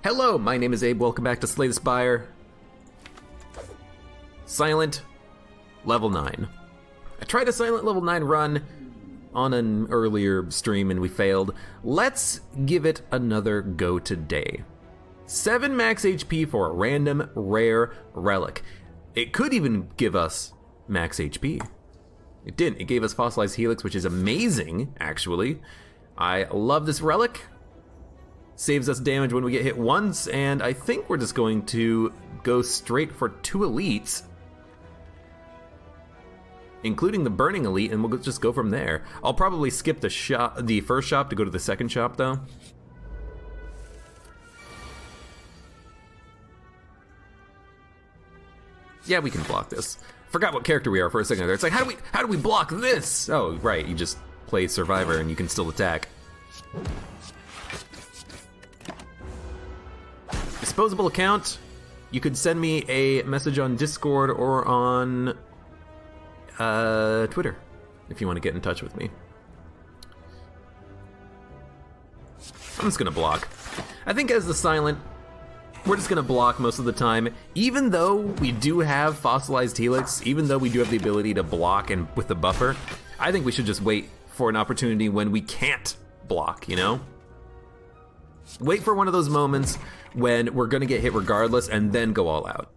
Hello, my name is Abe. Welcome back to Slay the Spire. Silent, level 9. I tried a silent level 9 run on an earlier stream and we failed. Let's give it another go today. 7 max HP for a random rare relic. It could even give us max HP. It didn't. It gave us fossilized helix, which is amazing, actually. I love this relic. Saves us damage when we get hit once, and I think we're just going to go straight for 2 elites, including the burning elite, and we'll just go from there. I'll probably skip the first shop to go to the second shop, though. Yeah, we can block this. Forgot what character we are for a second there. It's like, how do we block this? Oh, right, you just play Survivor and you can still attack. Disposable account. You could send me a message on Discord or on Twitter if you want to get in touch with me. I'm just gonna block. I think as the silent, we're just gonna block most of the time. Even though we do have fossilized helix, even though we do have the ability to block and with the buffer, I think we should just wait for an opportunity when we can't block, you know? Wait for one of those moments when we're gonna get hit regardless and then go all out.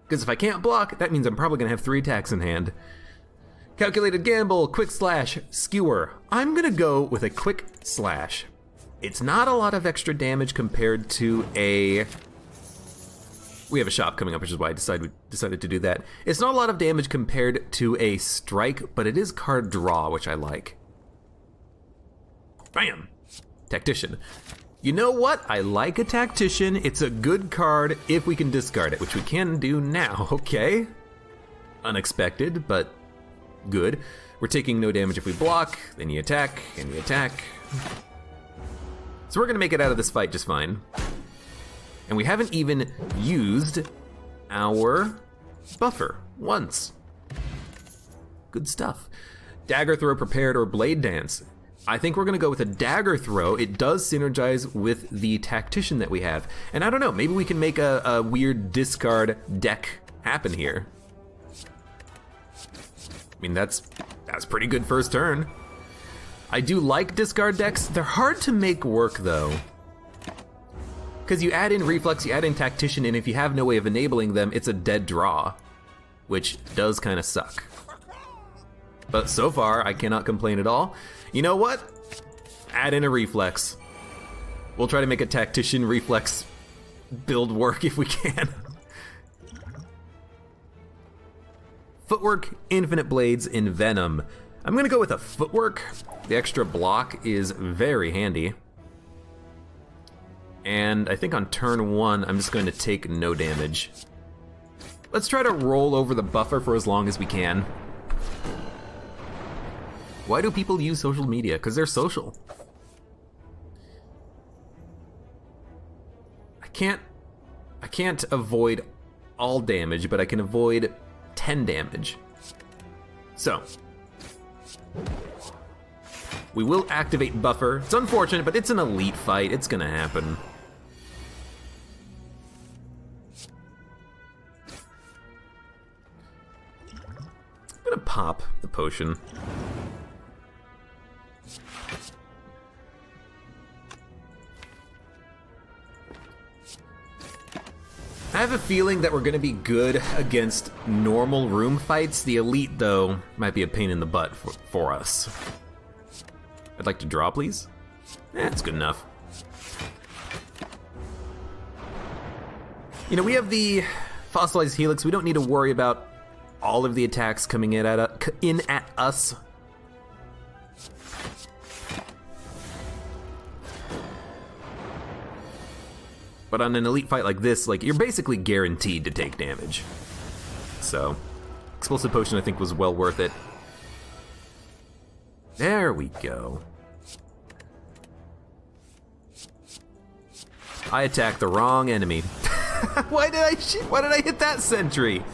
Because if I can't block, that means I'm probably gonna have 3 attacks in hand. Calculated gamble, quick slash, skewer. I'm gonna go with a quick slash. It's not a lot of extra damage compared to a... We have a shop coming up, which is why I decided to do that. It's not a lot of damage compared to a strike, but it is card draw, which I like. Bam! Tactician. You know what? I like a Tactician. It's a good card if we can discard it, which we can do now, okay? Unexpected, but good. We're taking no damage if we block, then you attack, and you attack. So we're gonna make it out of this fight just fine. And we haven't even used our buffer once. Good stuff. Dagger throw prepared or blade dance. I think we're gonna go with a dagger throw. It does synergize with the tactician that we have. And I don't know, maybe we can make a weird discard deck happen here. I mean, that's pretty good first turn. I do like discard decks. They're hard to make work though. Because you add in reflex, you add in tactician, and if you have no way of enabling them, it's a dead draw, which does kind of suck. But so far, I cannot complain at all. You know what? Add in a reflex. We'll try to make a tactician reflex build work if we can. Footwork, infinite blades, envenom. I'm gonna go with a footwork. The extra block is very handy. And I think on turn 1, I'm just going to take no damage. Let's try to roll over the buffer for as long as we can. Why do people use social media? Because they're social. I can't avoid all damage, but I can avoid 10 damage. So, we will activate buffer. It's unfortunate, but it's an elite fight. It's gonna happen. I'm gonna pop the potion. I have a feeling that we're gonna be good against normal room fights. The elite, though, might be a pain in the butt for us. I'd like to draw, please. That's good enough. You know, we have the fossilized helix. We don't need to worry about all of the attacks coming in at us. But on an elite fight like this, like, you're basically guaranteed to take damage. So, explosive potion I think was well worth it. There we go. I attacked the wrong enemy. Why did I hit that sentry?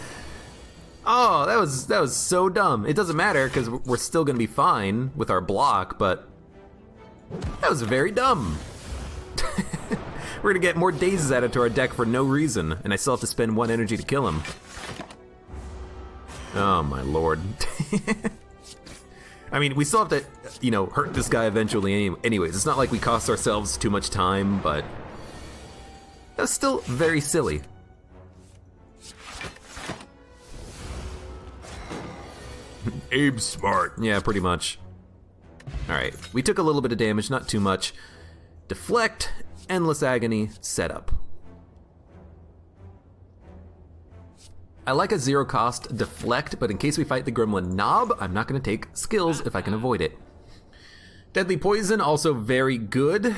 Oh, that was so dumb. It doesn't matter because we're still gonna be fine with our block, but that was very dumb. We're gonna get more dazes added to our deck for no reason, and I still have to spend 1 energy to kill him. Oh my lord. I mean, we still have to, you know, hurt this guy eventually anyways. It's not like we cost ourselves too much time, but that's still very silly. Abe's smart. Yeah, pretty much. Alright, we took a little bit of damage, not too much. Deflect, Endless Agony, Setup. I like a 0 cost Deflect, but in case we fight the Gremlin Knob, I'm not going to take skills if I can avoid it. Deadly Poison, also very good.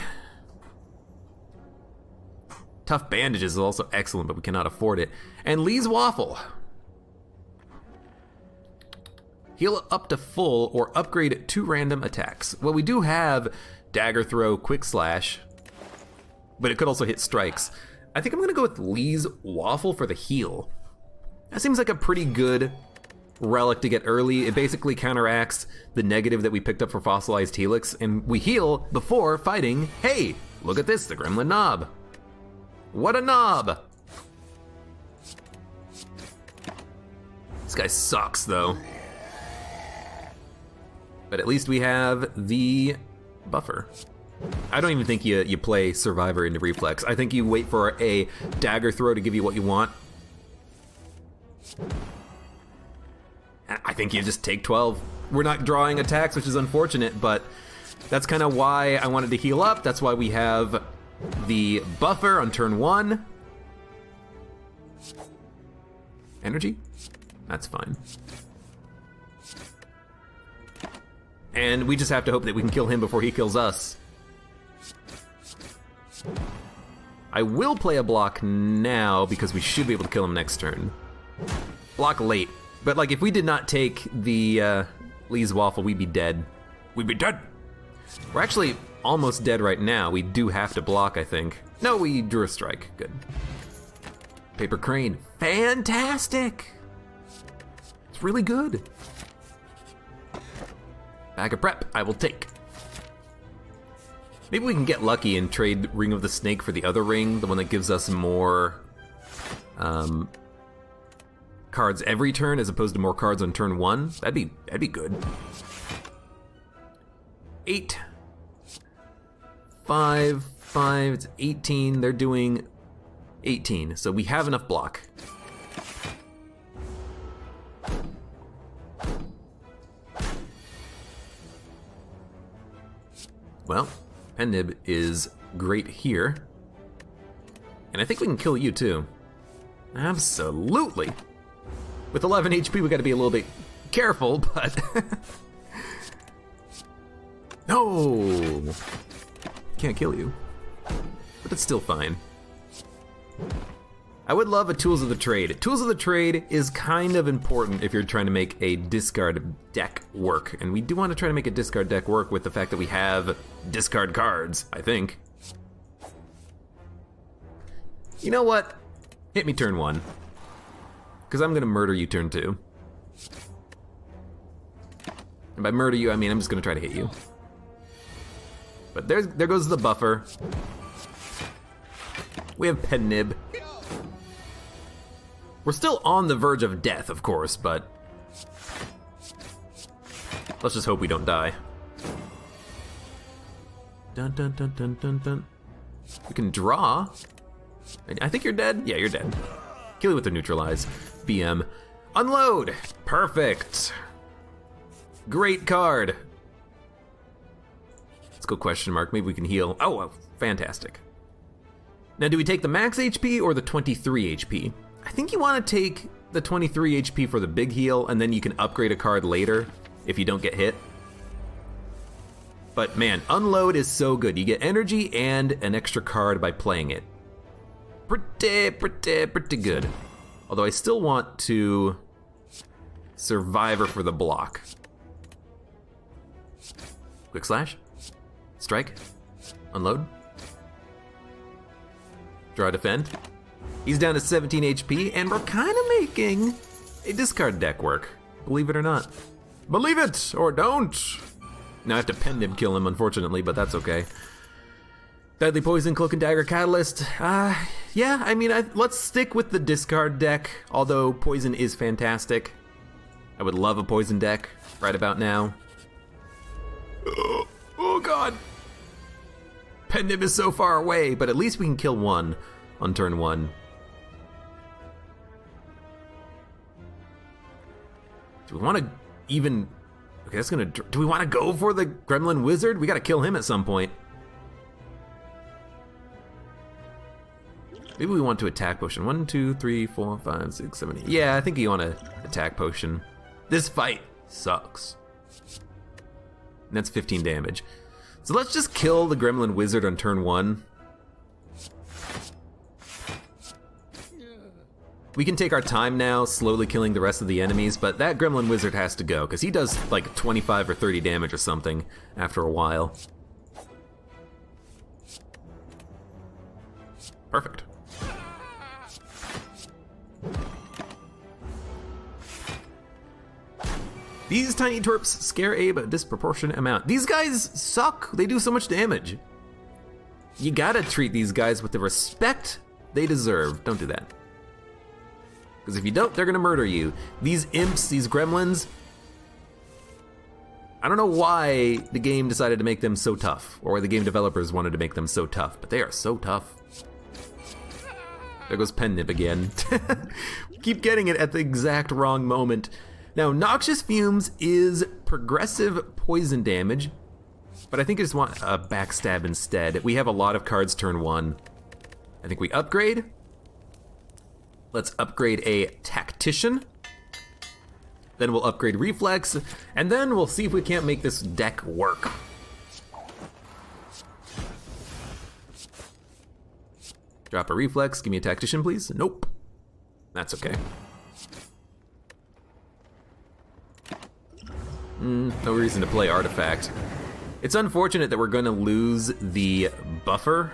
Tough Bandages is also excellent, but we cannot afford it. And Lee's Waffle. Heal up to full or upgrade 2 random attacks. Well, we do have Dagger Throw, Quick Slash, but it could also hit strikes. I think I'm going to go with Lee's Waffle for the heal. That seems like a pretty good relic to get early. It basically counteracts the negative that we picked up for Fossilized Helix, and we heal before fighting, hey, look at this, the Gremlin Knob. What a knob! This guy sucks, though. But at least we have the buffer. I don't even think you play Survivor into Reflex. I think you wait for a Dagger Throw to give you what you want. I think you just take 12. We're not drawing attacks, which is unfortunate, but that's kind of why I wanted to heal up. That's why we have the buffer on turn 1. Energy? That's fine. And we just have to hope that we can kill him before he kills us. I will play a block now because we should be able to kill him next turn. Block late. But like if we did not take the Lee's Waffle, we'd be dead. We'd be dead! We're actually almost dead right now. We do have to block, I think. No, we drew a strike. Good. Paper Crane. Fantastic! It's really good. Bag of Prep, I will take. Maybe we can get lucky and trade Ring of the Snake for the other ring, the one that gives us more cards every turn as opposed to more cards on turn 1. That'd be good. 8. 5, it's 18. They're doing 18, so we have enough block. Well, Pennib is great here. And I think we can kill you too. Absolutely. With 11 HP, we gotta be a little bit careful, but... No! Can't kill you. But it's still fine. I would love a Tools of the Trade. Tools of the Trade is kind of important if you're trying to make a discard deck work. And we do want to try to make a discard deck work with the fact that we have discard cards, I think. You know what? Hit me turn 1. Because I'm going to murder you turn 2. And by murder you, I mean I'm just going to try to hit you. But there goes the buffer. We have Pennib. We're still on the verge of death, of course, but let's just hope we don't die. Dun dun dun dun dun dun. We can draw. I think you're dead. Yeah, you're dead. Kill you with the neutralize. BM. Unload. Perfect. Great card. Let's go question mark. Maybe we can heal. Oh, fantastic. Now, do we take the max HP or the 23 HP? I think you want to take the 23 HP for the big heal, and then you can upgrade a card later if you don't get hit. But man, Unload is so good. You get energy and an extra card by playing it. Pretty good. Although I still want to Survivor for the block. Quick Slash. Strike. Unload. Draw, defend. He's down to 17 HP, and we're kind of making a discard deck work. Believe it or not. Believe it, or don't! Now I have to Pennib kill him, unfortunately, but that's okay. Deadly Poison, Cloak and Dagger, Catalyst. Yeah, I mean, let's stick with the discard deck, although Poison is fantastic. I would love a Poison deck right about now. Oh god! Pendant is so far away, but at least we can kill one on turn 1. Do we want to even... Okay, that's gonna... Do we want to go for the Gremlin Wizard? We gotta kill him at some point. Maybe we want to attack potion. 1, 2, 3, 4, 5, 6, 7, 8. Yeah, I think you want to attack potion. This fight sucks. And that's 15 damage. So let's just kill the Gremlin Wizard on turn 1. We can take our time now, slowly killing the rest of the enemies, but that Gremlin Wizard has to go, because he does like 25 or 30 damage or something after a while. Perfect. These tiny twerps scare Abe a disproportionate amount. These guys suck. They do so much damage. You gotta treat these guys with the respect they deserve. Don't do that. Because if you don't, they're gonna murder you. These imps, these gremlins, I don't know why the game decided to make them so tough, or why the game developers wanted to make them so tough, but they are so tough. There goes Pen-Nip again. Keep getting it at the exact wrong moment. Now, Noxious Fumes is progressive poison damage, but I think I just want a backstab instead. We have a lot of cards turn 1. I think we upgrade. Let's upgrade a Tactician. Then we'll upgrade Reflex, and then we'll see if we can't make this deck work. Drop a Reflex, give me a Tactician, please. Nope. That's okay. No reason to play Artifact. It's unfortunate that we're gonna lose the buffer,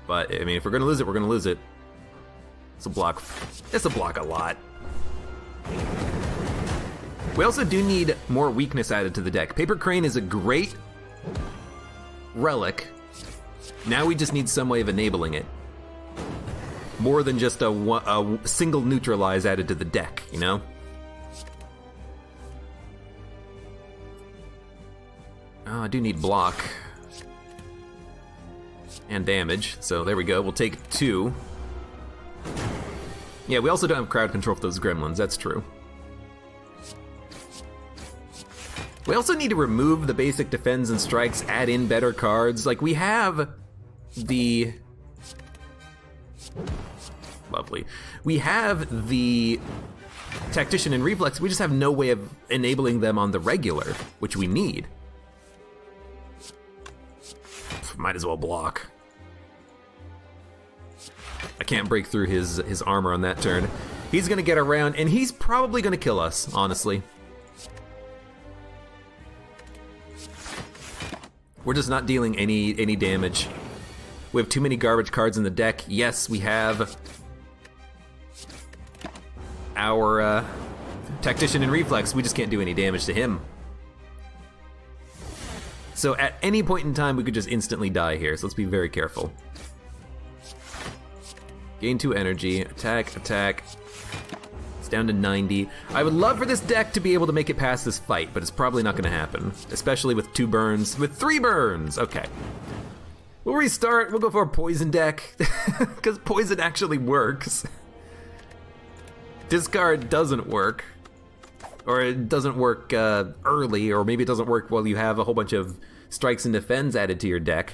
but I mean, if we're gonna lose it, we're gonna lose it. It's a block a lot. We also do need more weakness added to the deck. Paper Crane is a great relic. Now we just need some way of enabling it. More than just a single neutralize added to the deck, you know? Oh, I do need block. And damage, so there we go. We'll take 2. Yeah, we also don't have crowd control for those gremlins, that's true. We also need to remove the basic defends and strikes, add in better cards. Like, we have the... Lovely. We have the Tactician and Reflex, we just have no way of enabling them on the regular, which we need. Might as well block. I can't break through his armor on that turn. He's gonna get around, and he's probably gonna kill us, honestly. We're just not dealing any damage. We have too many garbage cards in the deck. Yes, we have our Tactician and Reflex. We just can't do any damage to him. So at any point in time, we could just instantly die here, so let's be very careful. Gain 2 energy, attack, attack. It's down to 90. I would love for this deck to be able to make it past this fight, but it's probably not gonna happen. Especially with 2 burns, with 3 burns, okay. We'll restart, we'll go for a poison deck, because poison actually works. Discard doesn't work. Or it doesn't work early, or maybe it doesn't work while you have a whole bunch of strikes and defends added to your deck.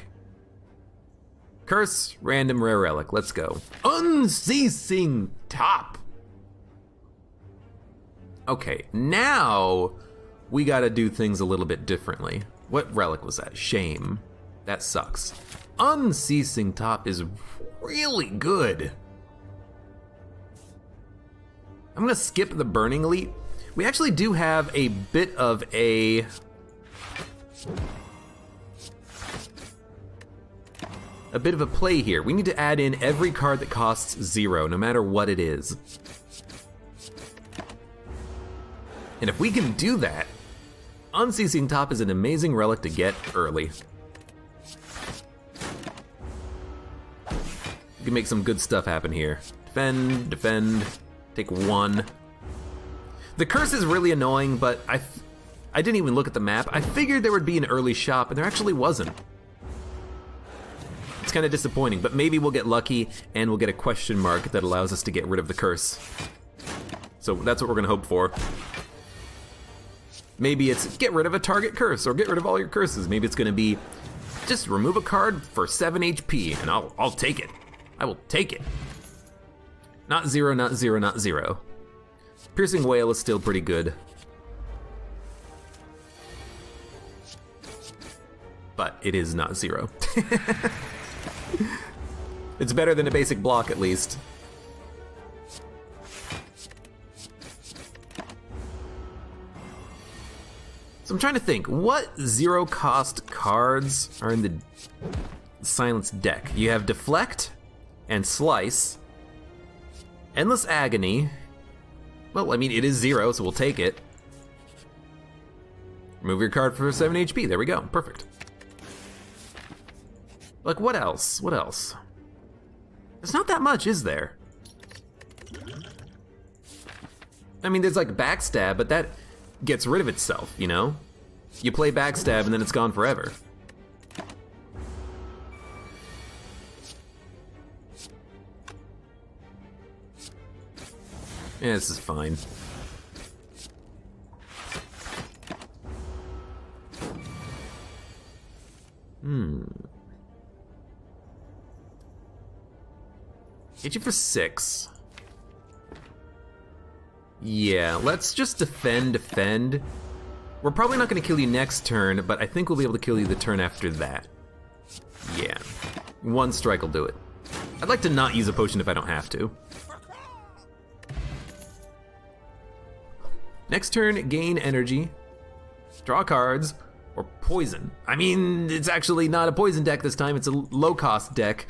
Curse, random rare relic, let's go. Unceasing Top. Okay, now we gotta do things a little bit differently. What relic was that? Shame. That sucks. Unceasing Top is really good. I'm gonna skip the Burning Elite. We actually do have a bit of a play here. We need to add in every card that costs 0, no matter what it is. And if we can do that, Unceasing Top is an amazing relic to get early. We can make some good stuff happen here. Defend, defend, take 1. The curse is really annoying, but I didn't even look at the map. I figured there would be an early shop, and there actually wasn't. It's kind of disappointing, but maybe we'll get lucky, and we'll get a question mark that allows us to get rid of the curse. So that's what we're gonna hope for. Maybe it's get rid of a target curse, or get rid of all your curses. Maybe it's gonna be just remove a card for 7 HP, and I'll take it. I will take it. Not 0, not 0, not 0. Piercing Wail is still pretty good. But it is not 0. It's better than a basic block, at least. So I'm trying to think, what 0 cost cards are in the Silence deck? You have Deflect and Slice. Endless Agony. Well, I mean, it is 0, so we'll take it. Remove your card for 7 HP. There we go. Perfect. Like, what else? What else? There's not that much, is there? I mean, there's like Backstab, but that gets rid of itself, you know? You play Backstab and then it's gone forever. Yeah, this is fine. Hit you for 6. Yeah, let's just defend. We're probably not gonna kill you next turn, but I think we'll be able to kill you the turn after that. Yeah, 1 strike will do it. I'd like to not use a potion if I don't have to. Next turn, gain energy, draw cards, or poison. I mean, it's actually not a poison deck this time, it's a low-cost deck.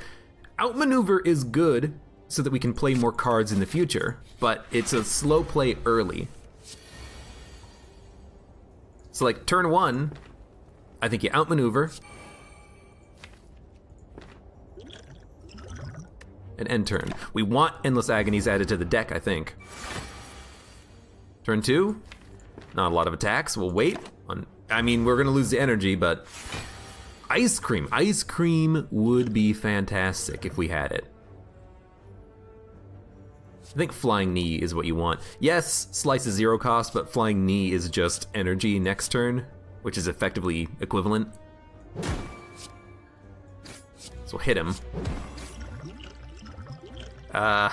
Outmaneuver is good so that we can play more cards in the future, but it's a slow play early. So like turn 1, I think you outmaneuver, and end turn. We want Endless Agonies added to the deck, I think. Turn 2, not a lot of attacks, we'll wait. I mean, we're gonna lose the energy, but Ice Cream. Ice Cream would be fantastic if we had it. I think Flying Knee is what you want. Yes, Slice is 0 cost, but Flying Knee is just energy next turn, which is effectively equivalent. So hit him. At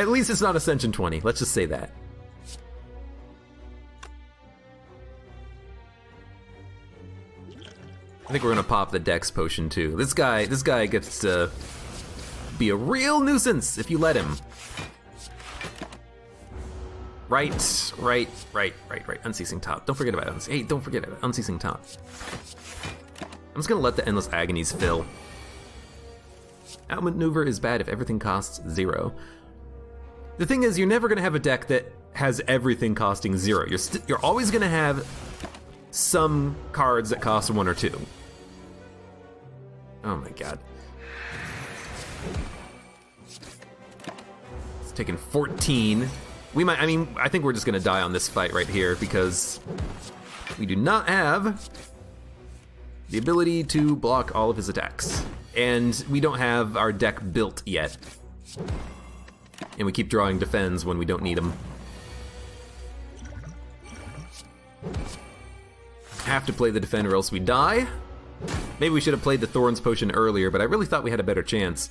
least it's not Ascension 20, let's just say that. I think we're gonna pop the Dex potion too. This guy gets to be a real nuisance if you let him. Right. Unceasing Top. Don't forget about it. Hey, don't forget about Unceasing Top. I'm just gonna let the Endless Agonies fill. Outmaneuver is bad if everything costs 0. The thing is, you're never gonna have a deck that has everything costing 0. You're always gonna have some cards that cost 1 or 2. Oh my god. It's taken 14. I think we're just gonna die on this fight right here because we do not have the ability to block all of his attacks. And we don't have our deck built yet. And we keep drawing defends when we don't need them. Have to play the defend or else we die. Maybe we should have played the Thorns potion earlier, but I really thought we had a better chance.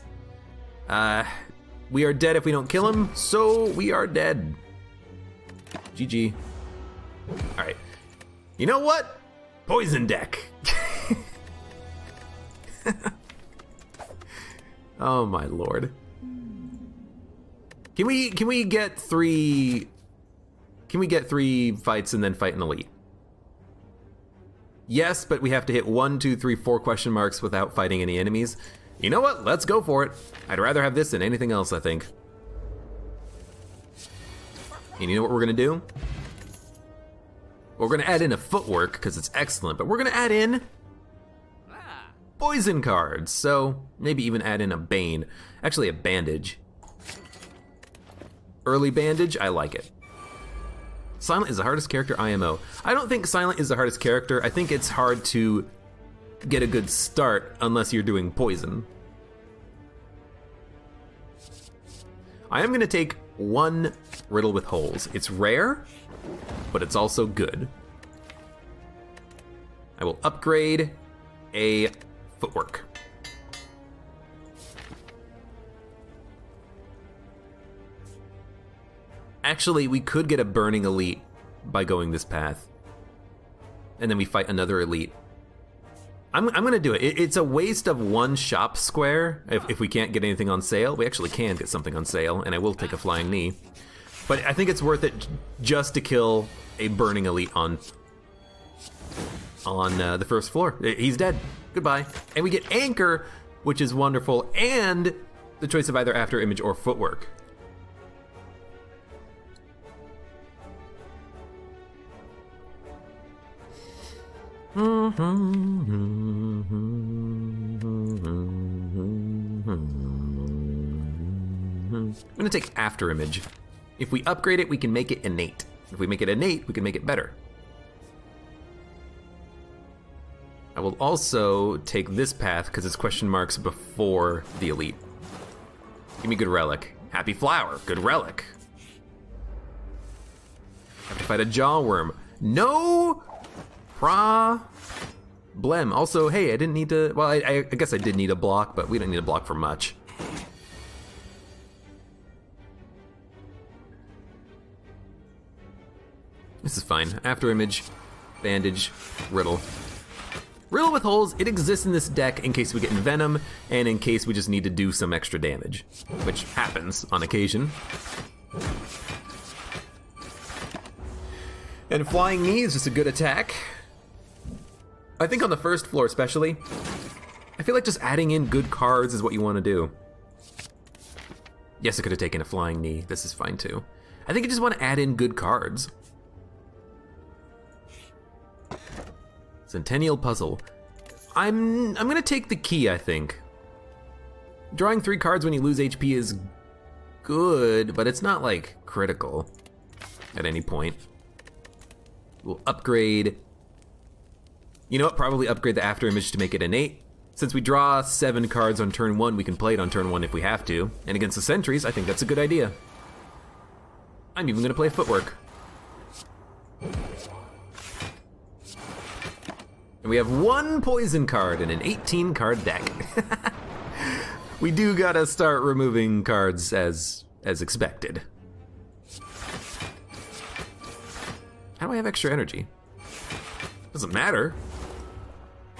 We are dead if we don't kill him, so we are dead. GG. Alright. You know what? Poison deck. Oh my lord. Can we get 3... Can we get 3 fights and then fight an elite? Yes, but we have to hit 1, 2, 3, 4 question marks without fighting any enemies. You know what? Let's go for it. I'd rather have this than anything else, I think. And you know what we're gonna do? We're gonna add in a footwork, because it's excellent, but we're gonna add in poison cards, so maybe even add in a Bane. Actually, a Bandage. Early Bandage, I like it. Silent is the hardest character IMO. I don't think Silent is the hardest character. I think it's hard to get a good start unless you're doing poison. I am gonna take one Riddle with Holes. It's rare, but it's also good. I will upgrade a Footwork. Actually, we could get a Burning Elite by going this path. And then we fight another Elite. I'm gonna do it. It's a waste of one shop square if we can't get anything on sale. We actually can get something on sale, and I will take a Flying Knee. But I think it's worth it just to kill a Burning Elite on the first floor. He's dead. Goodbye. And we get Anchor, which is wonderful, and the choice of either After Image or Footwork. I'm gonna take After Image. If we upgrade it, we can make it innate. If we make it innate, we can make it better. I will also take this path because it's question marks before the Elite. Give me good Relic. Happy Flower, good Relic. Have to fight a Jawworm. No problem. Also, hey, I didn't need to, well, I guess I did need a block, but we don't need a block for much. This is fine. After Image, Bandage, Riddle. Riddle with Holes, it exists in this deck in case we get Venom, and in case we just need to do some extra damage, which happens on occasion. And Flying Knee is just a good attack. I think on the first floor especially, I feel like just adding in good cards is what you want to do. Yes, I could have taken a Flying Knee. This is fine too. I think I just want to add in good cards. Centennial Puzzle. I'm gonna take the key, I think. Drawing 3 cards when you lose HP is good, but it's not like critical at any point. We'll upgrade. You know what? Probably upgrade the After Image to make it innate. Since we draw 7 cards on turn 1, we can play it on turn 1 if we have to. And against the sentries, I think that's a good idea. I'm even gonna play Footwork. And we have 1 poison card in an 18 card deck. We do gotta start removing cards as expected. How do I have extra energy? Doesn't matter.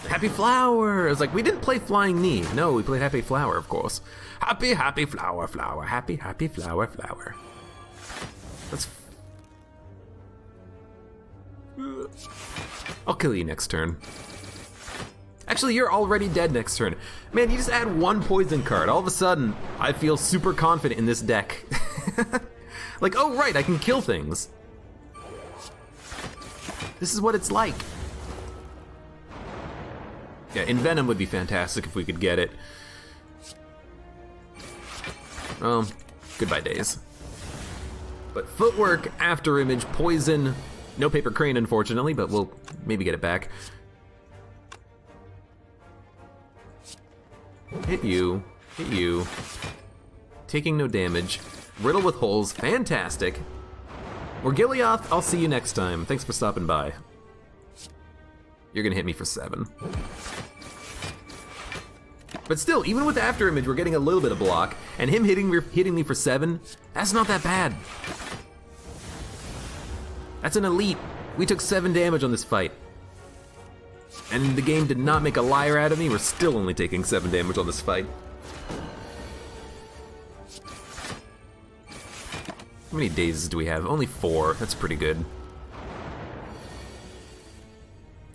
Happy Flower! I was like, we didn't play Flying Knee. No, we played Happy Flower, of course. Happy, happy flower, flower. Happy, happy flower, flower. Let's... I'll kill you next turn. Actually, you're already dead next turn. Man, you just add 1 poison card. All of a sudden, I feel super confident in this deck. Like, oh right, I can kill things. This is what it's like. Yeah, Envenom would be fantastic if we could get it. Goodbye days. But Footwork, After Image, Poison, no Paper Crane unfortunately, but we'll maybe get it back. Hit you, hit you. Taking no damage. Riddle with Holes, fantastic. Morgilioth, I'll see you next time. Thanks for stopping by. You're gonna hit me for 7. But still, even with After Image, we're getting a little bit of block, and him hitting me for 7, that's not that bad. That's an Elite. We took 7 damage on this fight. And the game did not make a liar out of me, we're still only taking 7 damage on this fight. How many days do we have? Only 4, that's pretty good.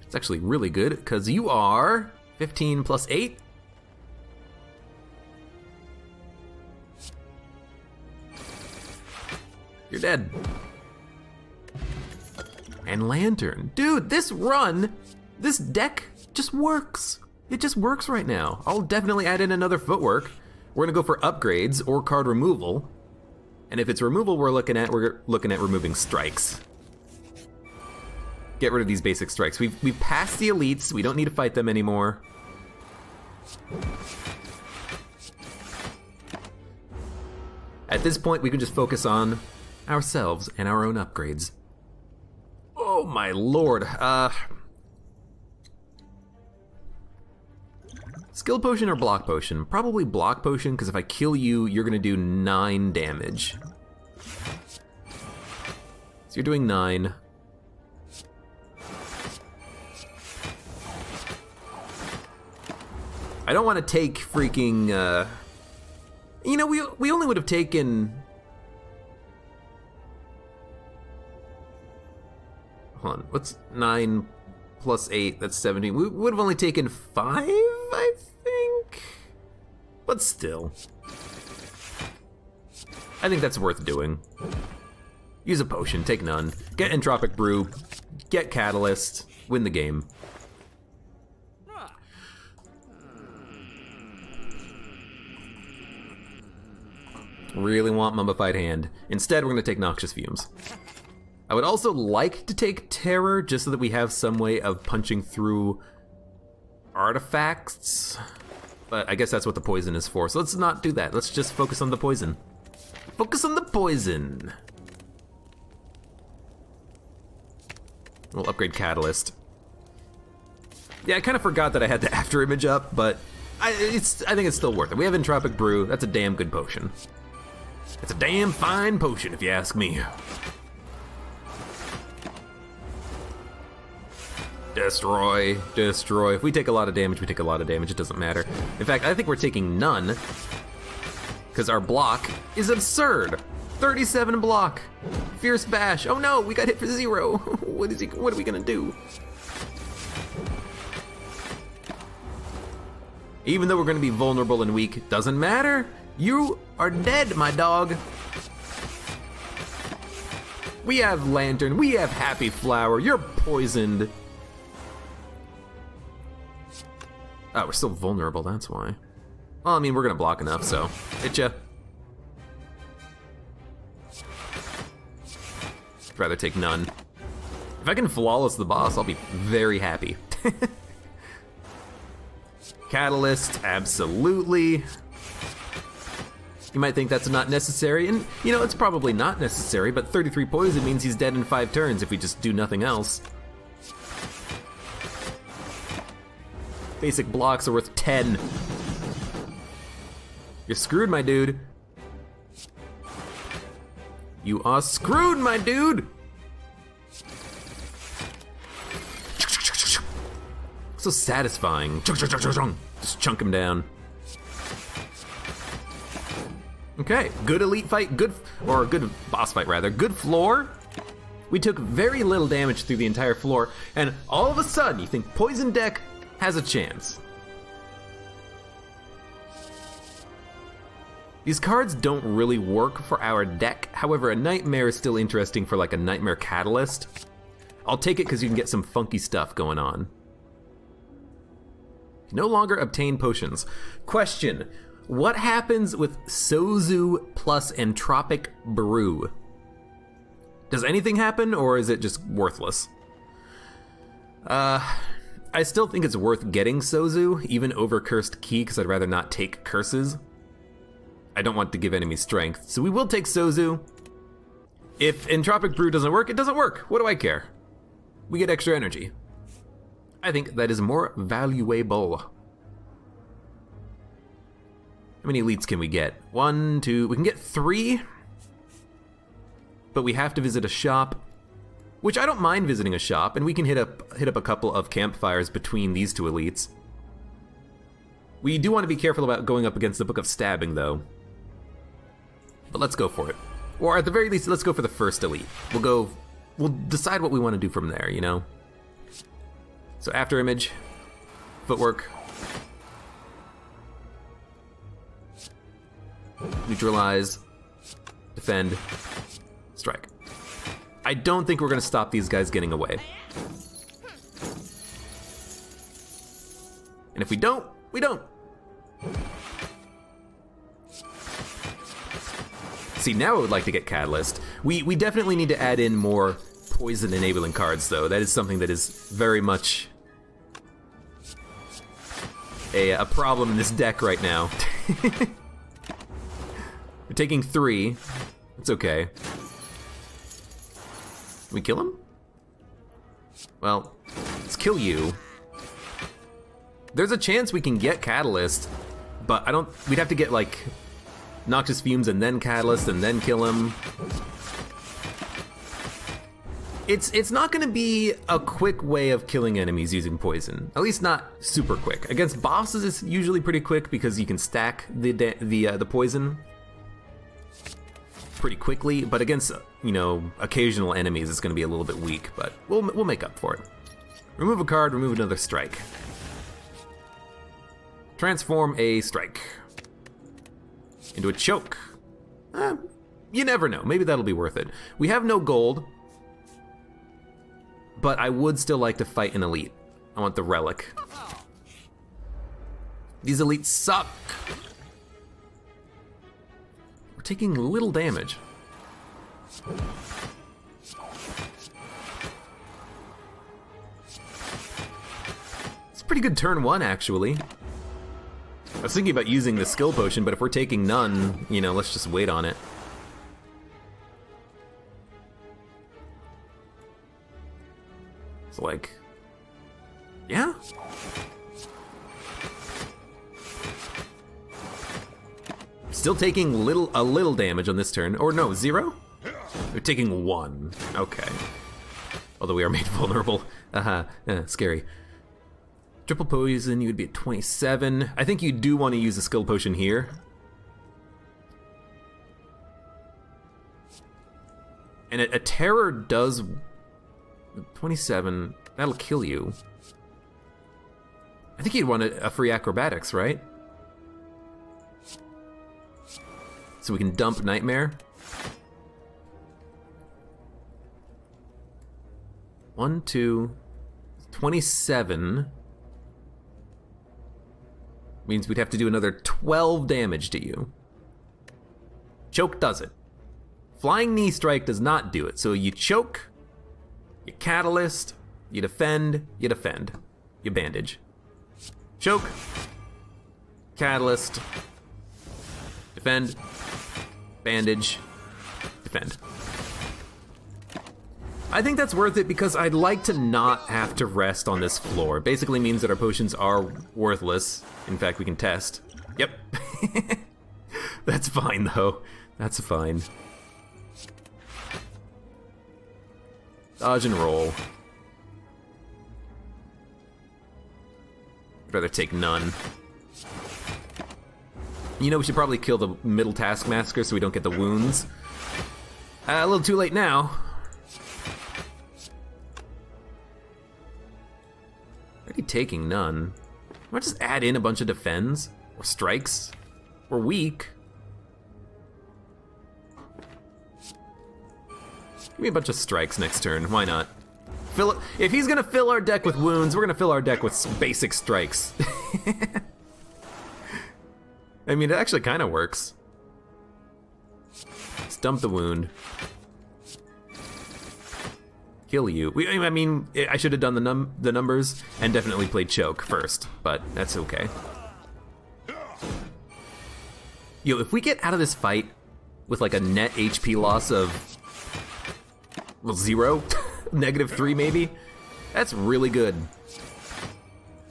It's actually really good, because you are 15 plus 8. You're dead. And Lantern. Dude, this run, this deck just works. It just works right now. I'll definitely add in another footwork. We're gonna go for upgrades or card removal. And if it's removal we're looking at removing strikes. Get rid of these basic strikes. We've passed the elites. We don't need to fight them anymore. At this point, we can just focus on ourselves and our own upgrades. Oh my lord. Skill potion or block potion? Probably block potion, because if I kill you, you're gonna do 9 damage. So you're doing 9. I don't want to take freaking, you know, we only would have taken... Hold on, what's 9 plus 8? That's 17. We would have only taken 5, I think? But still. I think that's worth doing. Use a potion, take none. Get Entropic Brew, get Catalyst, win the game. Really want Mummified Hand. Instead, we're gonna take Noxious Fumes. I would also like to take Terror, just so that we have some way of punching through artifacts. But I guess that's what the poison is for, so let's not do that. Let's just focus on the poison. Focus on the poison! We'll upgrade Catalyst. Yeah, I kind of forgot that I had the after image up, but I think it's still worth it. We have Entropic Brew, that's a damn good potion. It's a damn fine potion, if you ask me. Destroy, destroy. If we take a lot of damage, we take a lot of damage. It doesn't matter. In fact, I think we're taking none, because our block is absurd. 37 block. Fierce Bash. Oh no, we got hit for 0. What are we gonna do? Even though we're gonna be vulnerable and weak, doesn't matter. You are dead, my dog. We have Lantern, we have Happy Flower, you're poisoned. Oh, we're still vulnerable, that's why. Well, I mean, we're gonna block enough, so hit ya. I'd rather take none. If I can flawless the boss, I'll be very happy. Catalyst, absolutely. You might think that's not necessary, and you know, it's probably not necessary, but 33 poison means he's dead in 5 turns if we just do nothing else. Basic blocks are worth 10. You're screwed, my dude. You are screwed, my dude! So satisfying. Just chunk him down. Okay, good elite fight, good boss fight rather, good floor. We took very little damage through the entire floor, and all of a sudden you think Poison Deck has a chance. These cards don't really work for our deck, however a Nightmare is still interesting for like a Nightmare Catalyst. I'll take it because you can get some funky stuff going on. No longer obtain potions. Question. What happens with Sozu plus Entropic Brew? Does anything happen, or is it just worthless? I still think it's worth getting Sozu, even over Cursed Key, because I'd rather not take curses. I don't want to give enemies strength, so we will take Sozu. If Entropic Brew doesn't work, it doesn't work. What do I care? We get extra energy. I think that is more valuable. How many elites can we get? 1, 2, we can get 3. But we have to visit a shop, which I don't mind visiting a shop, and we can hit up a couple of campfires between these 2 elites. We do want to be careful about going up against the Book of Stabbing, though. But let's go for it. Or at the very least, let's go for the first elite. We'll decide what we want to do from there, you know? So after image, footwork, neutralize, defend, strike. I don't think we're gonna stop these guys getting away. And if we don't, we don't. See, now I would like to get Catalyst. We definitely need to add in more poison enabling cards, though. That is something that is very much a problem in this deck right now. We're taking 3. It's okay. We kill him? Well, let's kill you. There's a chance we can get Catalyst, but we'd have to get like Noxious Fumes and then Catalyst and then kill him. It's not gonna be a quick way of killing enemies using poison. At least not super quick. Against bosses it's usually pretty quick because you can stack the poison pretty quickly, but against, you know, occasional enemies it's gonna be a little bit weak, but we'll make up for it. Remove a card, remove another strike. Transform a strike into a choke. You never know, maybe that'll be worth it. We have no gold, but I would still like to fight an elite. I want the relic. These elites suck. We're taking little damage. It's a pretty good turn 1, actually. I was thinking about using the skill potion, but if we're taking none, you know, let's just wait on it. It's like, yeah. Still taking a little damage on this turn, or no, 0? We're taking 1. Okay. Although we are made vulnerable. Scary. Triple poison, you would be at 27. I think you do want to use a skill potion here. And a terror does 27. That'll kill you. I think you'd want a free acrobatics, right? So we can dump Nightmare. 1, 2, 27. Means we'd have to do another 12 damage to you. Choke does it. Flying Knee Strike does not do it. So you choke, you catalyst, you defend, you defend. You bandage. Choke, catalyst, defend, bandage, defend. I think that's worth it because I'd like to not have to rest on this floor. It basically means that our potions are worthless. In fact, we can test. Yep. That's fine, though. That's fine. Dodge and roll. I'd rather take none. You know, we should probably kill the middle Taskmaster so we don't get the wounds. A little too late now. Already taking none. Why not just add in a bunch of defends? Or strikes? We're weak. Give me a bunch of strikes next turn, why not? Fill it. If he's gonna fill our deck with wounds, we're gonna fill our deck with basic strikes. I mean, it actually kind of works. Let's dump the wound. Kill you. I mean, I should have done the numbers and definitely played choke first, but that's okay. Yo, if we get out of this fight with like a net HP loss of, well, 0, -3 maybe, that's really good.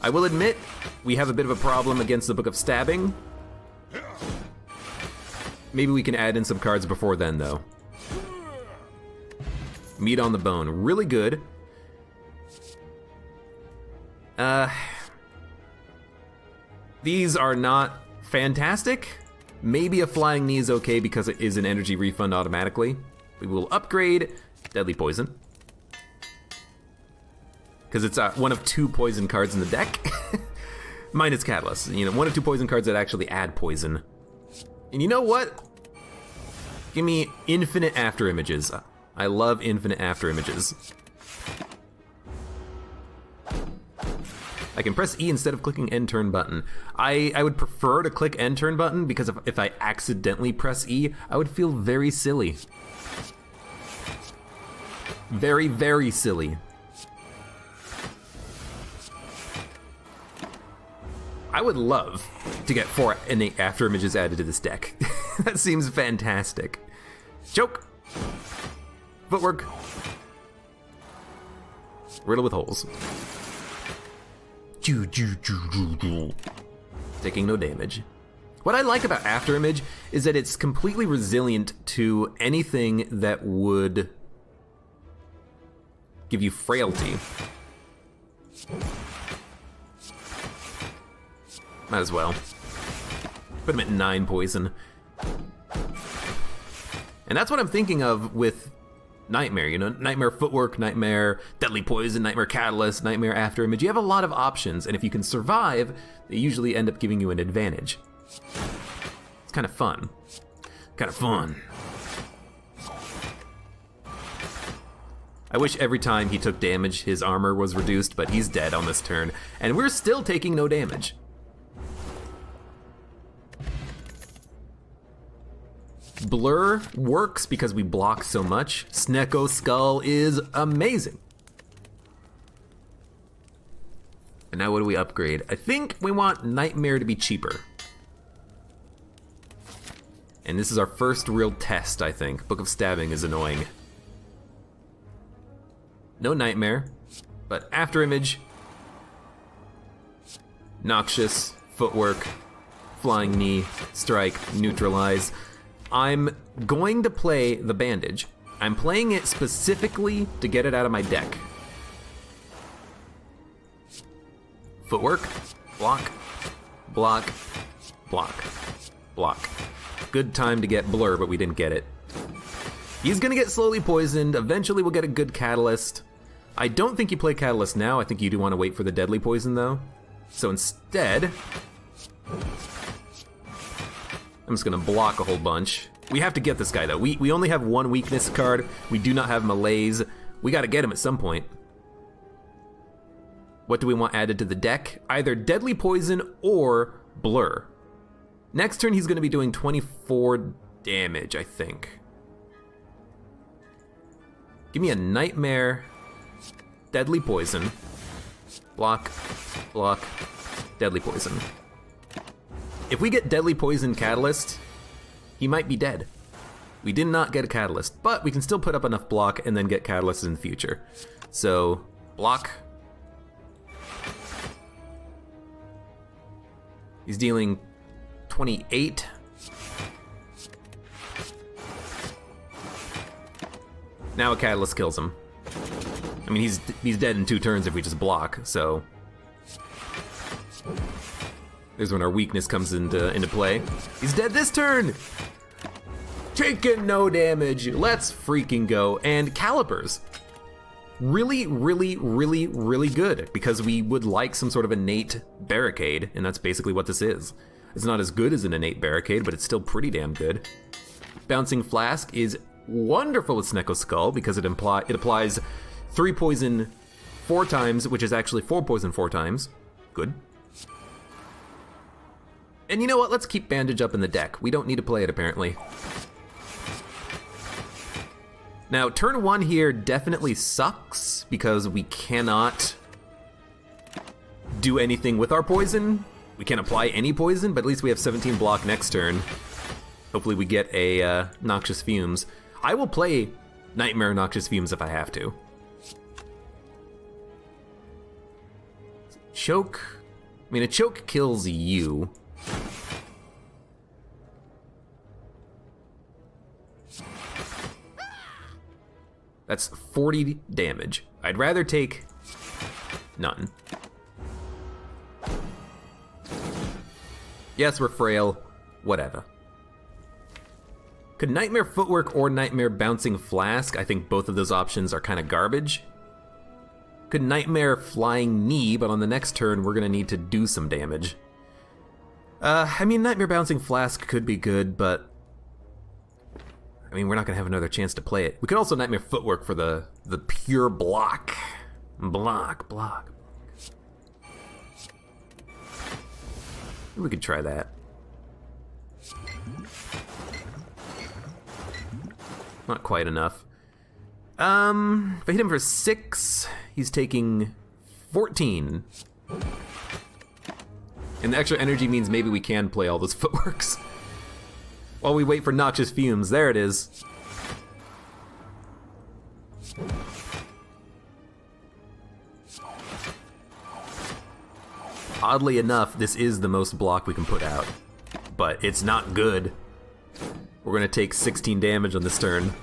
I will admit, we have a bit of a problem against the Book of Stabbing. Maybe we can add in some cards before then, though. Meat on the Bone, really good. These are not fantastic. Maybe a Flying Knee is okay because it is an energy refund automatically. We will upgrade Deadly Poison. Because it's one of 2 poison cards in the deck. Minus Catalyst. You know, 1 of 2 poison cards that actually add poison. And you know what? Give me infinite after images. I love infinite after images. I can press E instead of clicking end turn button. I would prefer to click end turn button because if I accidentally press E, I would feel very silly. Very, very silly. I would love to get 4 innate after images added to this deck. That seems fantastic. Choke. Footwork. Riddle with holes. Taking no damage. What I like about after image is that it's completely resilient to anything that would give you frailty. Might as well. Put him at 9 poison. And that's what I'm thinking of with Nightmare, you know? Nightmare Footwork, Nightmare Deadly Poison, Nightmare Catalyst, Nightmare After Image. You have a lot of options, and if you can survive, they usually end up giving you an advantage. It's kind of fun. Kind of fun. I wish every time he took damage, his armor was reduced, but he's dead on this turn, and we're still taking no damage. Blur works because we block so much. Snecko Skull is amazing. And now what do we upgrade? I think we want Nightmare to be cheaper. And this is our first real test, I think. Book of Stabbing is annoying. No Nightmare, but After Image, Noxious, Footwork, Flying Knee, Strike, Neutralize. I'm going to play the Bandage. I'm playing it specifically to get it out of my deck. Footwork, block, block, block, block. Good time to get Blur, but we didn't get it. He's gonna get slowly poisoned. Eventually we'll get a good Catalyst. I don't think you play Catalyst now. I think you do want to wait for the Deadly Poison though. So instead, I'm just gonna block a whole bunch. We have to get this guy though. We only have 1 weakness card. We do not have Malaise. We gotta get him at some point. What do we want added to the deck? Either Deadly Poison or Blur. Next turn he's gonna be doing 24 damage, I think. Give me a Nightmare, Deadly Poison, block, block, Deadly Poison. If we get Deadly Poison Catalyst, he might be dead. We did not get a Catalyst, but we can still put up enough block and then get Catalyst in the future. So, block. He's dealing 28. Now a Catalyst kills him. I mean, he's dead in 2 turns if we just block, so... There's when our weakness comes into play. He's dead this turn! Taking no damage. Let's freaking go. And Calipers. Really, really, really, really good, because we would like some sort of innate barricade, and that's basically what this is. It's not as good as an innate barricade, but it's still pretty damn good. Bouncing Flask is wonderful with Snecko Skull, because it applies 3 poison 4 times, which is actually 4 poison 4 times. Good. And you know what? Let's keep Bandage up in the deck. We don't need to play it, apparently. Now, turn 1 here definitely sucks, because we cannot do anything with our poison. We can't apply any poison, but at least we have 17 block next turn. Hopefully we get a Noxious Fumes. I will play Nightmare Noxious Fumes if I have to. Choke. I mean, a choke kills you. That's 40 damage. I'd rather take none. Yes, we're frail. Whatever. Could Nightmare Footwork or Nightmare Bouncing Flask? I think both of those options are kind of garbage. Could Nightmare Flying Knee, but on the next turn we're gonna need to do some damage. I mean, Nightmare Bouncing Flask could be good, but I mean, we're not gonna have another chance to play it. We could also Nightmare Footwork for the pure block. Block, block. We could try that. Not quite enough. If I hit him for 6, he's taking 14. And the extra energy means maybe we can play all those footworks. While we wait for Noxious Fumes. There it is. Oddly enough, this is the most block we can put out. But it's not good. We're gonna take 16 damage on this turn.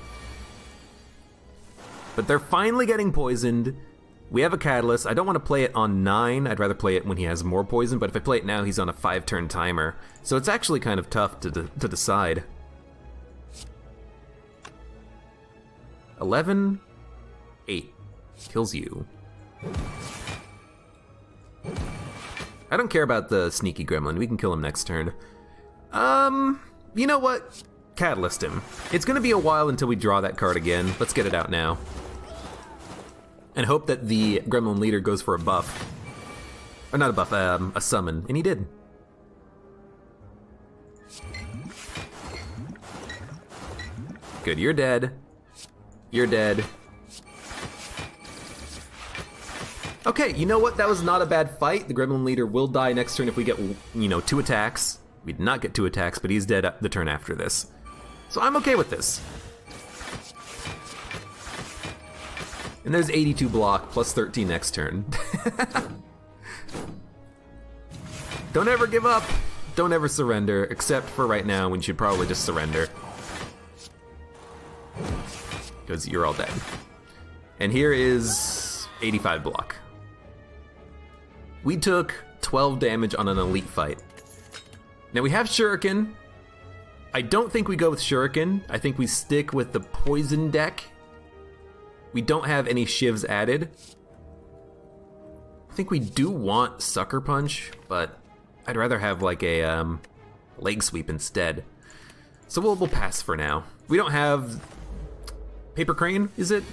But they're finally getting poisoned. We have a Catalyst. I don't want to play it on 9. I'd rather play it when he has more poison, but if I play it now, he's on a 5-turn timer. So it's actually kind of tough to decide. 11, 8. Kills you. I don't care about the sneaky gremlin. We can kill him next turn. You know what? Catalyst him. It's gonna be a while until we draw that card again. Let's get it out now. And hope that the gremlin leader goes for a buff. Or not a buff, a summon. And he did. Good, you're dead. You're dead. Okay, you know what? That was not a bad fight. The gremlin leader will die next turn if we get, 2 attacks. We did not get 2 attacks, but he's dead the turn after this. So I'm okay with this. And there's 82 block, plus 13 next turn. Don't ever give up. Don't ever surrender, except for right now when you should probably just surrender. Because you're all dead. And here is 85 block. We took 12 damage on an elite fight. Now we have Shuriken. I don't think we go with Shuriken. I think we stick with the poison deck. We don't have any shivs added. I think we do want Sucker Punch, but I'd rather have like a leg sweep instead. So we'll pass for now. We don't have Paper Crane, is it?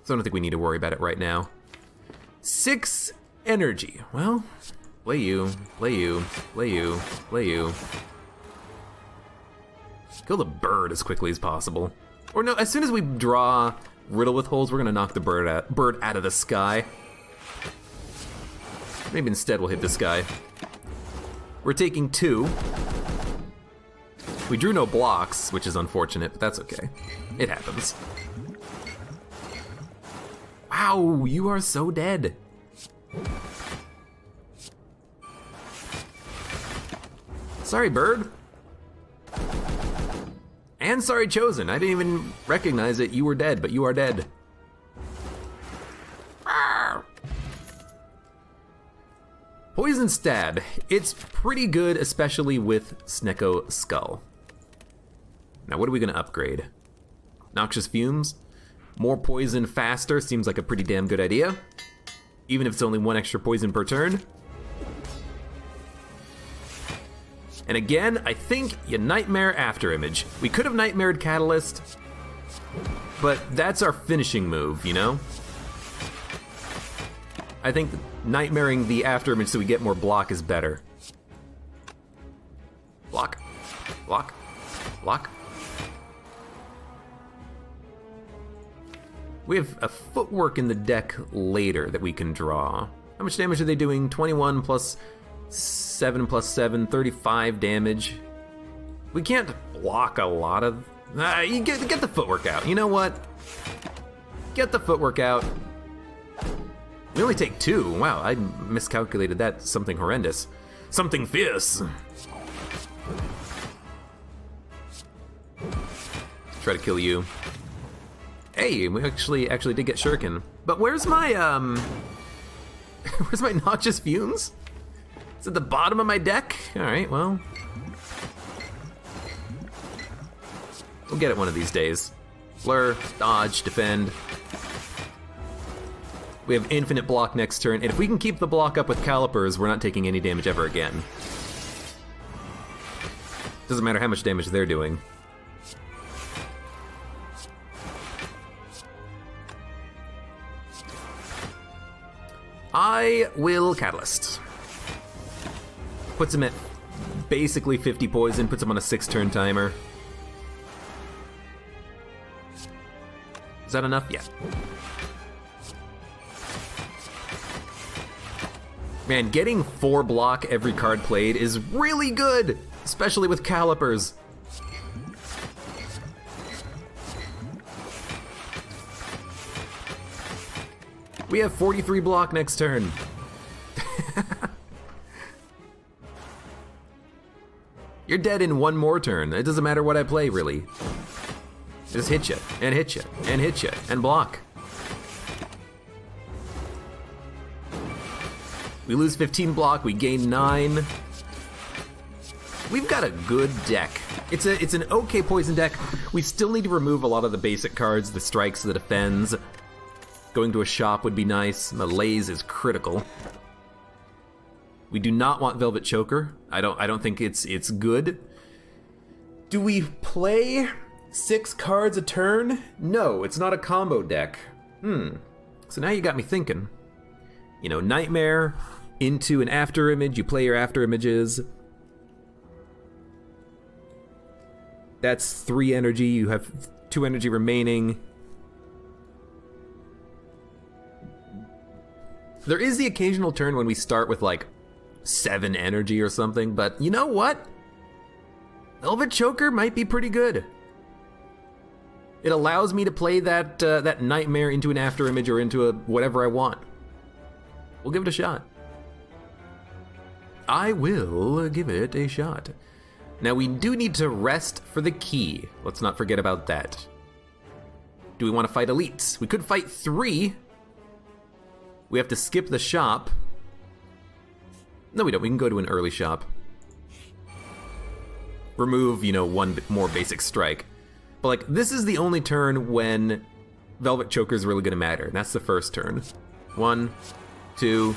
So I don't think we need to worry about it right now. 6 energy. Well, play you, play you, play you, play you. Kill the bird as quickly as possible. Or no, as soon as we draw Riddle with Holes, we're gonna knock the bird out of the sky. Maybe instead we'll hit this guy. We're taking 2. We drew no blocks, which is unfortunate, but that's okay. It happens. Wow, you are so dead. Sorry, bird. And sorry, Chosen. I didn't even recognize that you were dead, but you are dead. Poison Stab. It's pretty good, especially with Snecko Skull. Now, what are we gonna upgrade? Noxious Fumes? More poison faster seems like a pretty damn good idea. Even if it's only 1 extra poison per turn. And again, I think you Nightmare After Image. We could have Nightmared Catalyst, but that's our finishing move, you know? I think Nightmaring the After Image so we get more block is better. Block, block, block. We have a footwork in the deck later that we can draw. How much damage are they doing? 21 plus 7 plus 7, 35 damage. We can't block a lot of... you get the footwork out. You know what? Get the footwork out. We only take 2. Wow, I miscalculated that. Something horrendous. Something fierce. Try to kill you. Hey, we actually did get Shuriken. But where's my, where's my Noxious Fumes? It's at the bottom of my deck? Alright, well. We'll get it one of these days. Blur, dodge, defend. We have infinite block next turn, and if we can keep the block up with Calipers, we're not taking any damage ever again. Doesn't matter how much damage they're doing. I will Catalyst. Puts him at basically 50 poison, puts him on a 6-turn timer. Is that enough? Yeah. Man, getting 4 block every card played is really good, especially with calipers. We have 43 block next turn. You're dead in 1 more turn. It doesn't matter what I play, really. Just hit you, and hit you, and hit you, and block. We lose 15 block, we gain 9. We've got a good deck. It's an okay poison deck. We still need to remove a lot of the basic cards, the strikes, the defends. Going to a shop would be nice. Malaise is critical. We do not want Velvet Choker. I don't think it's good. Do we play 6 cards a turn? No, it's not a combo deck. So now you got me thinking. You know, Nightmare into an after image, you play your after images. That's 3 energy, you have 2 energy remaining. There is the occasional turn when we start with like 7 energy or something, but you know what? Velvet Choker might be pretty good. It allows me to play that that Nightmare into an after image or into a whatever I want. We'll give it a shot. I will give it a shot. Now we do need to rest for the key. Let's not forget about that. Do we want to fight elites? We could fight 3. We have to skip the shop. No, we don't. We can go to an early shop. Remove, you know, 1 more basic strike. But, like, this is the only turn when Velvet Choker is really going to matter. And that's the first turn. 1, 2,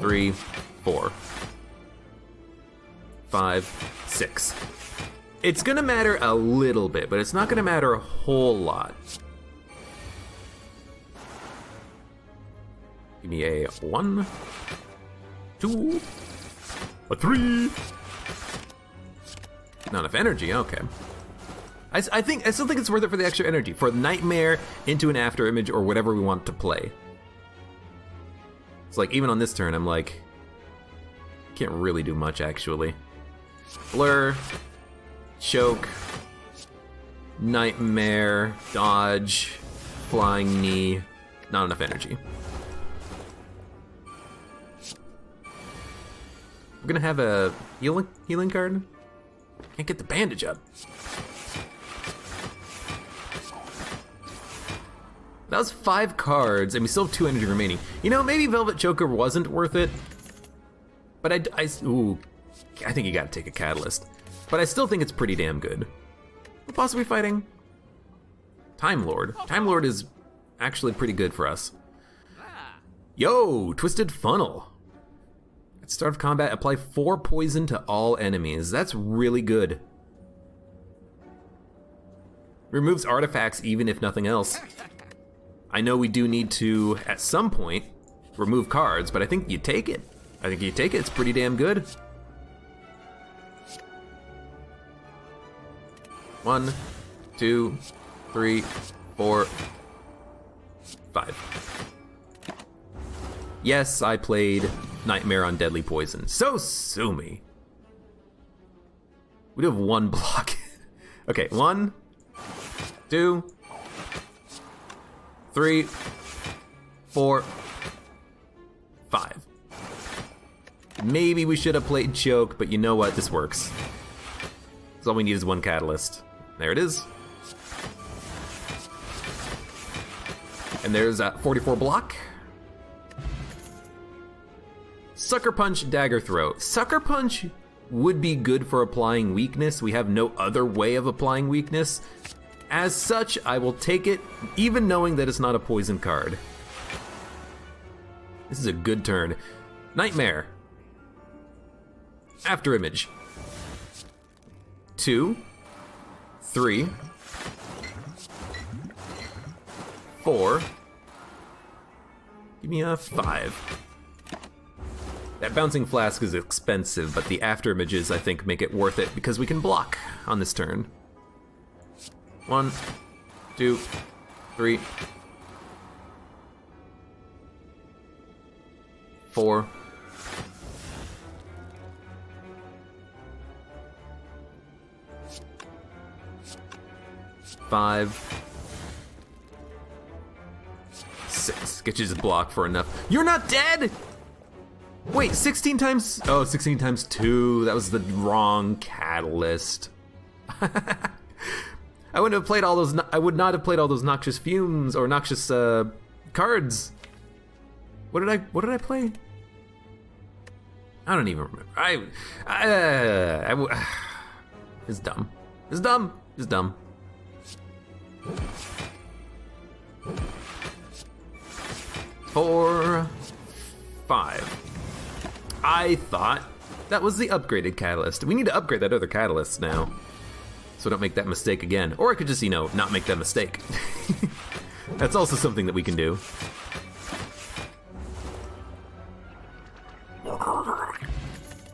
3, 4, 5, 6. It's going to matter a little bit, but it's not going to matter a whole lot. Give me a 1, 2, a 3. Not enough energy, okay. I still think it's worth it for the extra energy. For Nightmare into an after image or whatever we want to play. It's like, even on this turn, I'm like, can't really do much, actually. Blur, Choke, Nightmare, Dodge, Flying Knee, not enough energy. We're gonna have a healing card. Can't get the bandage up. That was 5 cards, and we still have 2 energy remaining. You know, maybe Velvet Choker wasn't worth it. But I think you gotta take a Catalyst. But I still think it's pretty damn good. What boss are we fighting? Time Lord. Time Lord is actually pretty good for us. Yo, Twisted Funnel. At start of combat, apply 4 poison to all enemies. That's really good. Removes artifacts even if nothing else. I know we do need to, at some point, remove cards, but I think you take it. I think you take it, it's pretty damn good. 1, 2, 3, 4, 5. Yes, I played Nightmare on Deadly Poison. So sue me. We do have 1 block. Okay, 1, 2, 3, 4, 5. Maybe we should have played Choke, but you know what? This works. So all we need is 1 Catalyst. There it is. And there's 44 block. Sucker Punch, Dagger Throw. Sucker Punch would be good for applying weakness. We have no other way of applying weakness. As such, I will take it, even knowing that it's not a poison card. This is a good turn. Nightmare. After image. 2, 3, 4. Give me a 5. That bouncing flask is expensive, but the after images, I think, make it worth it because we can block on this turn. 1, 2, 3, 4. 5, 6. Get you just block for enough. You're not dead! Wait, 16 times... Oh, 16 times 2. That was the wrong catalyst. I wouldn't have played all those... I would not have played all those noxious fumes or noxious cards. What did I play? I don't even remember. It's dumb. It's dumb. It's dumb. 4, 5. I thought that was the upgraded catalyst. We need to upgrade that other catalyst now, so don't make that mistake again. Or I could just, not make that mistake. That's also something that we can do.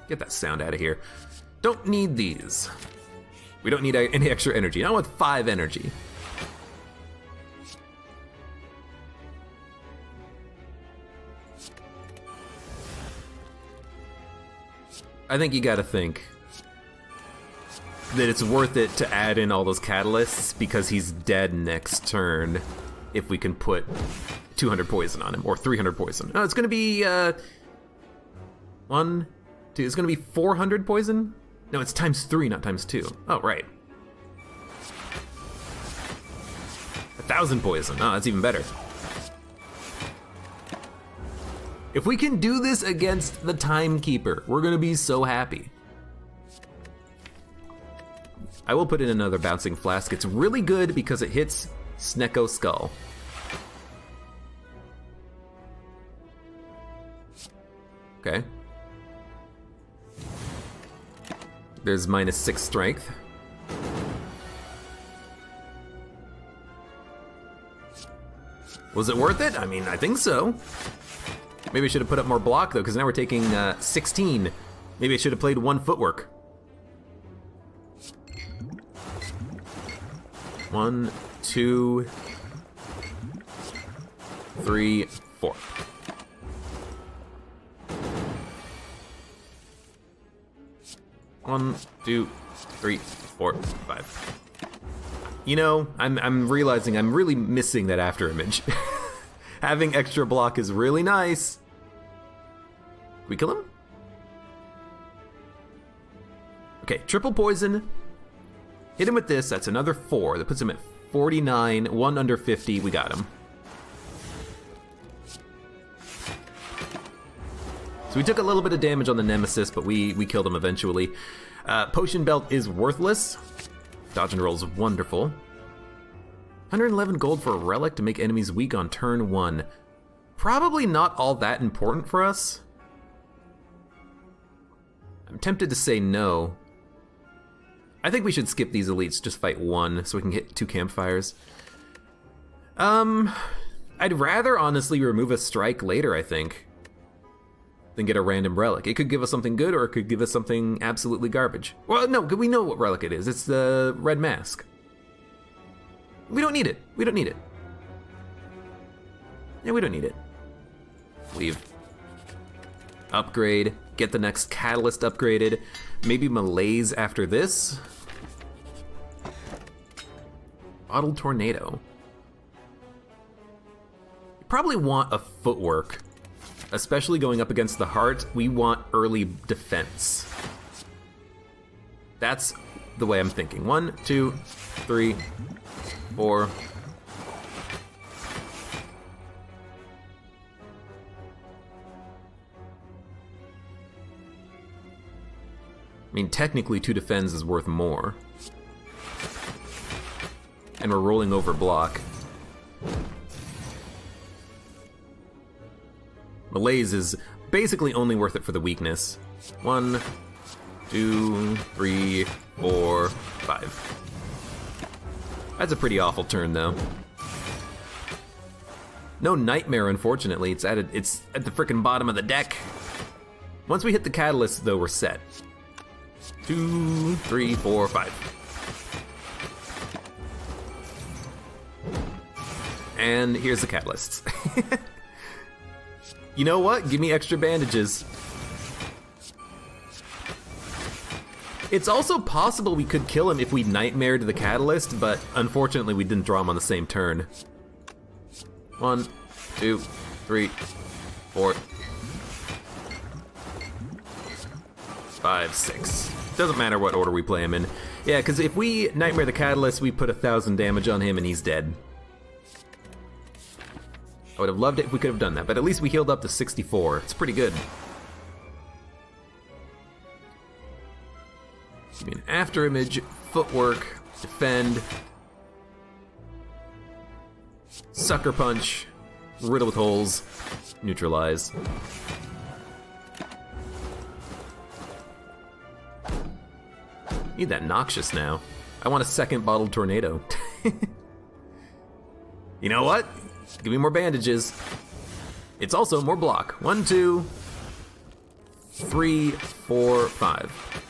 Get that sound out of here. Don't need these. We don't need any extra energy. Not with 5 energy. I think you gotta think that it's worth it to add in all those catalysts because he's dead next turn if we can put 200 poison on him, or 300 poison. No, it's gonna be, 1, 2, it's gonna be 400 poison? No, it's times 3, not times 2. Oh, right. 1,000 poison. Oh, that's even better. If we can do this against the Timekeeper, we're gonna be so happy. I will put in another Bouncing Flask. It's really good because it hits Snecko Skull. Okay. There's -6 strength. Was it worth it? I mean, I think so. Maybe I should have put up more block, though, because now we're taking 16. Maybe I should have played 1 footwork. 1, 2, 3, 4. One, 2, 3, 4, 5. I'm realizing I'm really missing that after image. Having extra block is really nice. Can we kill him? Okay, triple poison. Hit him with this, that's another 4. That puts him at 49, 1 under 50, we got him. So we took a little bit of damage on the Nemesis, but we killed him eventually. Potion Belt is worthless. Dodge and roll is wonderful. 111 gold for a relic to make enemies weak on turn 1. Probably not all that important for us. I'm tempted to say no. I think we should skip these elites, just fight 1 so we can hit 2 campfires. I'd rather honestly remove a strike later, I think, than get a random relic. It could give us something good, or it could give us something absolutely garbage. Well, no, we know what relic it is. It's the red mask. We don't need it. We don't need it. Yeah, we don't need it. Leave. Upgrade. Get the next catalyst upgraded. Maybe Malaise after this. Bottled Tornado. You probably want a footwork. Especially going up against the heart, we want early defense. That's the way I'm thinking. 1, 2, 3, 4. I mean, technically 2 defends is worth more. And we're rolling over block. Malaise is basically only worth it for the weakness. 1, 2, 3, 4, 5. That's a pretty awful turn, though. No Nightmare, unfortunately. It's at the frickin' bottom of the deck. Once we hit the catalyst, though, we're set. 2, 3, 4, 5. And here's the catalysts. You know what? Give me extra bandages. It's also possible we could kill him if we nightmared the catalyst, but unfortunately we didn't draw him on the same turn. 1, 2, 3, 4, 5, 6. Doesn't matter what order we play him in. Yeah, because if we nightmare the catalyst, we put 1,000 damage on him and he's dead. I would have loved it if we could have done that, but at least we healed up to 64. It's pretty good. Give me an after image, footwork, defend, sucker punch, riddle with holes, neutralize. Need that noxious now. I want a second bottled tornado. You know what? Give me more bandages. It's also more block. 1, 2, 3, 4, 5.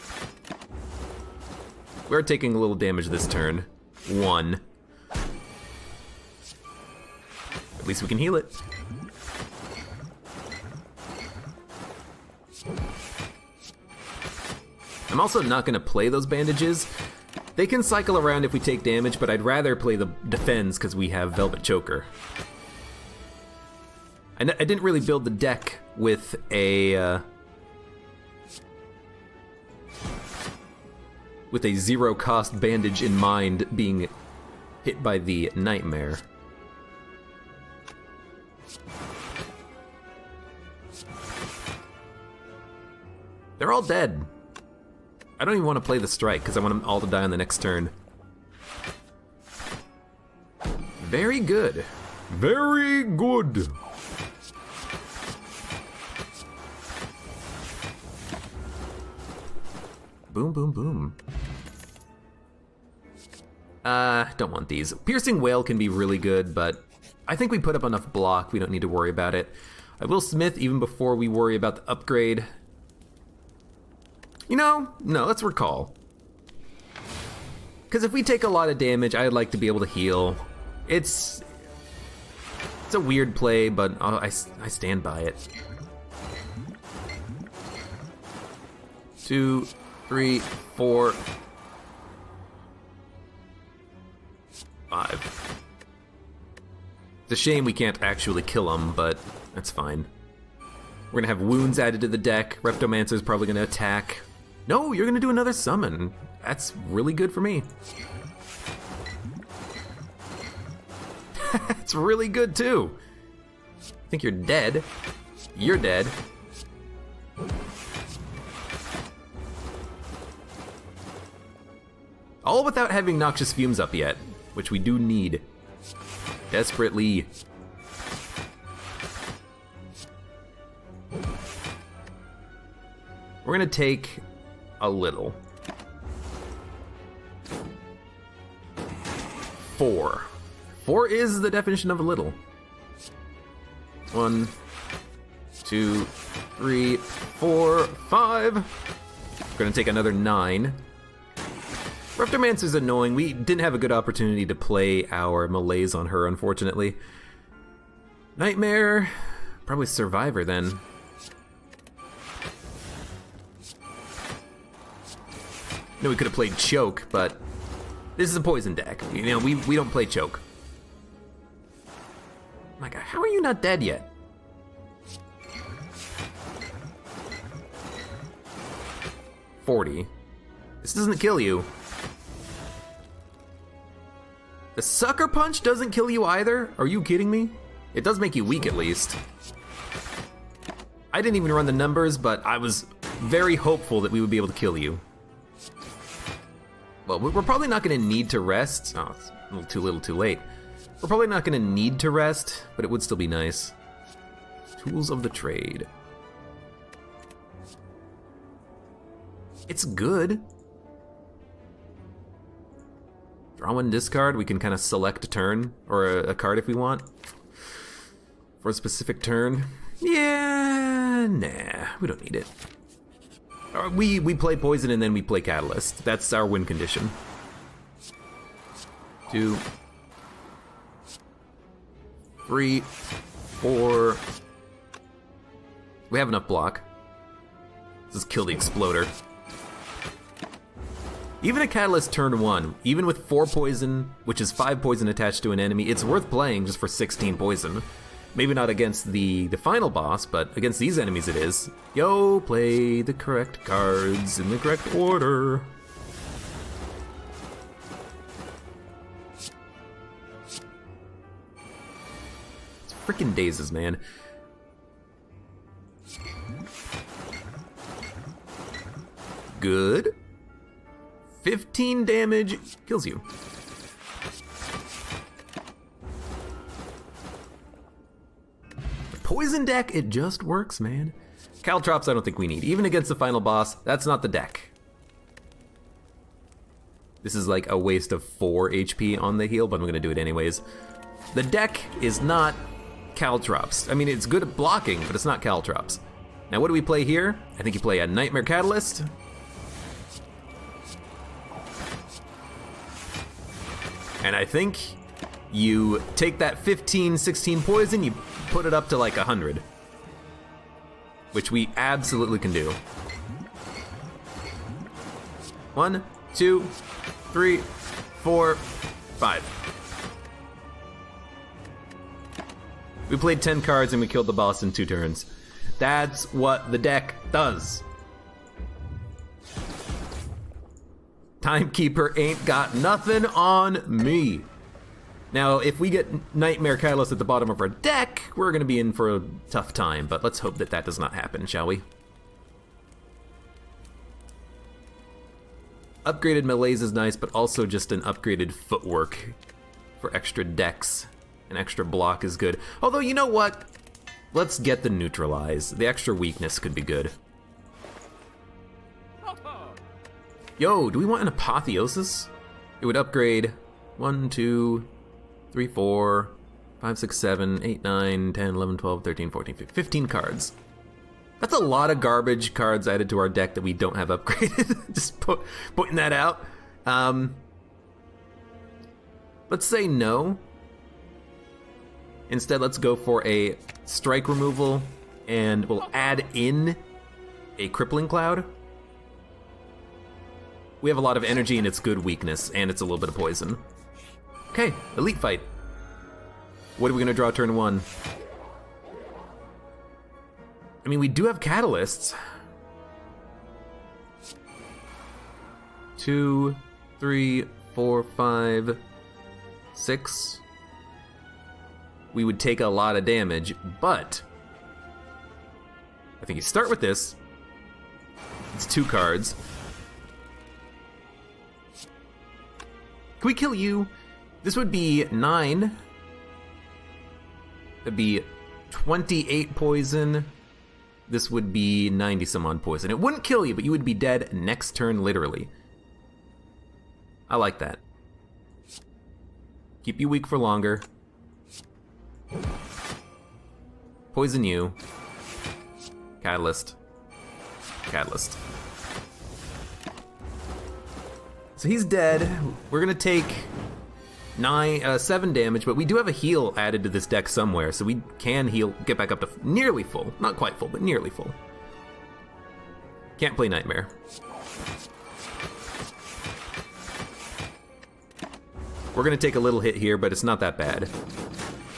We're taking a little damage this turn. 1. At least we can heal it. I'm also not going to play those bandages. They can cycle around if we take damage, but I'd rather play the defends because we have Velvet Choker. I didn't really build the deck with a zero cost bandage in mind being hit by the nightmare. They're all dead. I don't even want to play the strike because I want them all to die on the next turn. Very good. Very good. Boom, boom, boom. Don't want these. Piercing Whale can be really good, but I think we put up enough block, we don't need to worry about it. I will Smith even before we worry about the upgrade. You know, no, let's recall. Because if we take a lot of damage, I'd like to be able to heal. It's a weird play, but I stand by it. 2, 3, 4, 5. It's a shame we can't actually kill him, but that's fine. We're gonna have wounds added to the deck. Reptomancer's probably gonna attack. No, you're gonna do another summon. That's really good for me. It's really good too. I think you're dead. You're dead. All without having Noxious Fumes up yet, which we do need. Desperately. We're gonna take a little. 4. 4 is the definition of a little. 1, 2, 3, 4, 5. We're gonna take another 9. Reptomancer's annoying. We didn't have a good opportunity to play our malaise on her, unfortunately. Nightmare, probably Survivor then. No, we could have played Choke, but this is a poison deck. You know, we don't play Choke. My God, how are you not dead yet? $40. This doesn't kill you. The Sucker Punch doesn't kill you either? Are you kidding me? It does make you weak at least. I didn't even run the numbers, but I was very hopeful that we would be able to kill you. Well, we're probably not going to need to rest. Oh, it's a little too late. We're probably not going to need to rest, but it would still be nice. Tools of the Trade. It's good. Draw one, discard. We can kind of select a turn, or a card if we want. For a specific turn. Yeah, Nah, we don't need it. We play poison and then we play catalyst. That's our win condition. 2, 3, 4. We have enough block. Let's just kill the exploder. Even a catalyst turn 1, even with 4 poison, which is 5 poison attached to an enemy, it's worth playing just for 16 poison. Maybe not against the final boss, but against these enemies it is. Yo, play the correct cards in the correct order. It's freaking dazes, man. Good. 15 damage, kills you. Poison deck, it just works, man. Caltrops I don't think we need. Even against the final boss, that's not the deck. This is like a waste of 4 HP on the heal, but I'm gonna do it anyways. The deck is not Caltrops. I mean, it's good at blocking, but it's not Caltrops. Now what do we play here? I think you play a Nightmare Catalyst. And I think you take that 15, 16 poison, you put it up to like 100. Which we absolutely can do. 1, 2, 3, 4, 5. We played 10 cards and we killed the boss in 2 turns. That's what the deck does. Timekeeper ain't got nothing on me. Now, if we get Nightmare Catalyst at the bottom of our deck, we're gonna be in for a tough time, but let's hope that that does not happen, shall we? Upgraded melees is nice, but also just an upgraded footwork for extra decks. An extra block is good. Although, you know what? Let's get the neutralize. The extra weakness could be good. Yo, do we want an apotheosis? It would upgrade 1, 2, 3, 4, 5, 6, 7, 8, 9, 10, 11, 12, 13, 14, 15 cards. That's a lot of garbage cards added to our deck that we don't have upgraded. Just pointing that out. Let's say no. Instead, let's go for a strike removal, and we'll add in a crippling cloud. We have a lot of energy and it's good weakness, and it's a little bit of poison. Okay, elite fight. What are we gonna draw turn 1? I mean, we do have catalysts. 2, 3, 4, 5, 6. We would take a lot of damage, but I think you start with this. It's 2 cards. Can we kill you? This would be 9. That'd be 28 poison. This would be 90 some odd poison. It wouldn't kill you, but you would be dead next turn, literally. I like that. Keep you weak for longer. Poison you. Catalyst. Catalyst. So he's dead. We're gonna take 7 damage, but we do have a heal added to this deck somewhere, so we can heal, get back up to nearly full. Not quite full, but nearly full. Can't play Nightmare. We're gonna take a little hit here, but it's not that bad.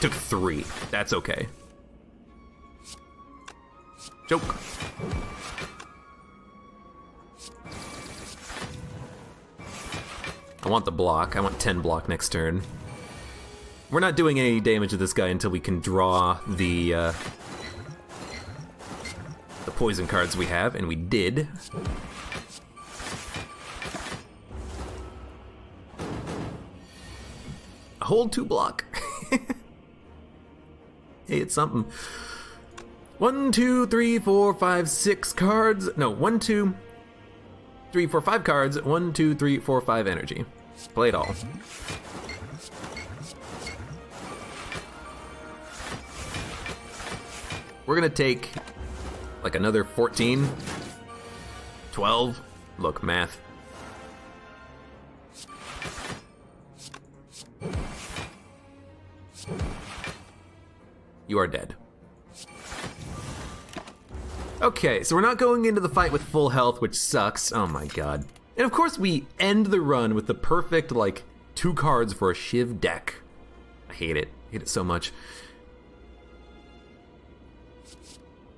Took 3. That's okay. Joke. I want the block. I want 10 block next turn. We're not doing any damage to this guy until we can draw the poison cards we have, and we did. Hold 2 block. Hey, it's something. 1, 2, 3, 4, 5, 6 cards. No, 1, 2, 3, 4, 5 cards. 1, 2, 3, 4, 5 energy. Play it all. We're gonna take like another 14? 12? Look, math. You are dead. Okay, so we're not going into the fight with full health, which sucks. Oh my god. And of course we end the run with the perfect, like, 2 cards for a Shiv deck. I hate it. I hate it so much.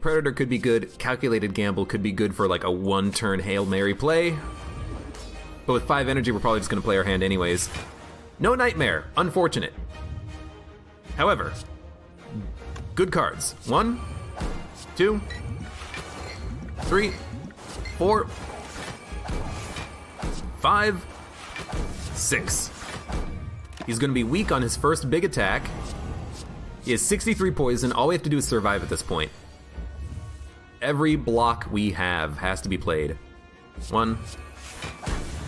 Predator could be good. Calculated Gamble could be good for, like, a 1-turn Hail Mary play. But with 5 energy, we're probably just going to play our hand anyways. No Nightmare. Unfortunate. However, good cards. 1, 2, 3, 4, 5, 6. He's going to be weak on his first big attack. He has 63 poison. All we have to do is survive at this point. Every block we have has to be played. 1,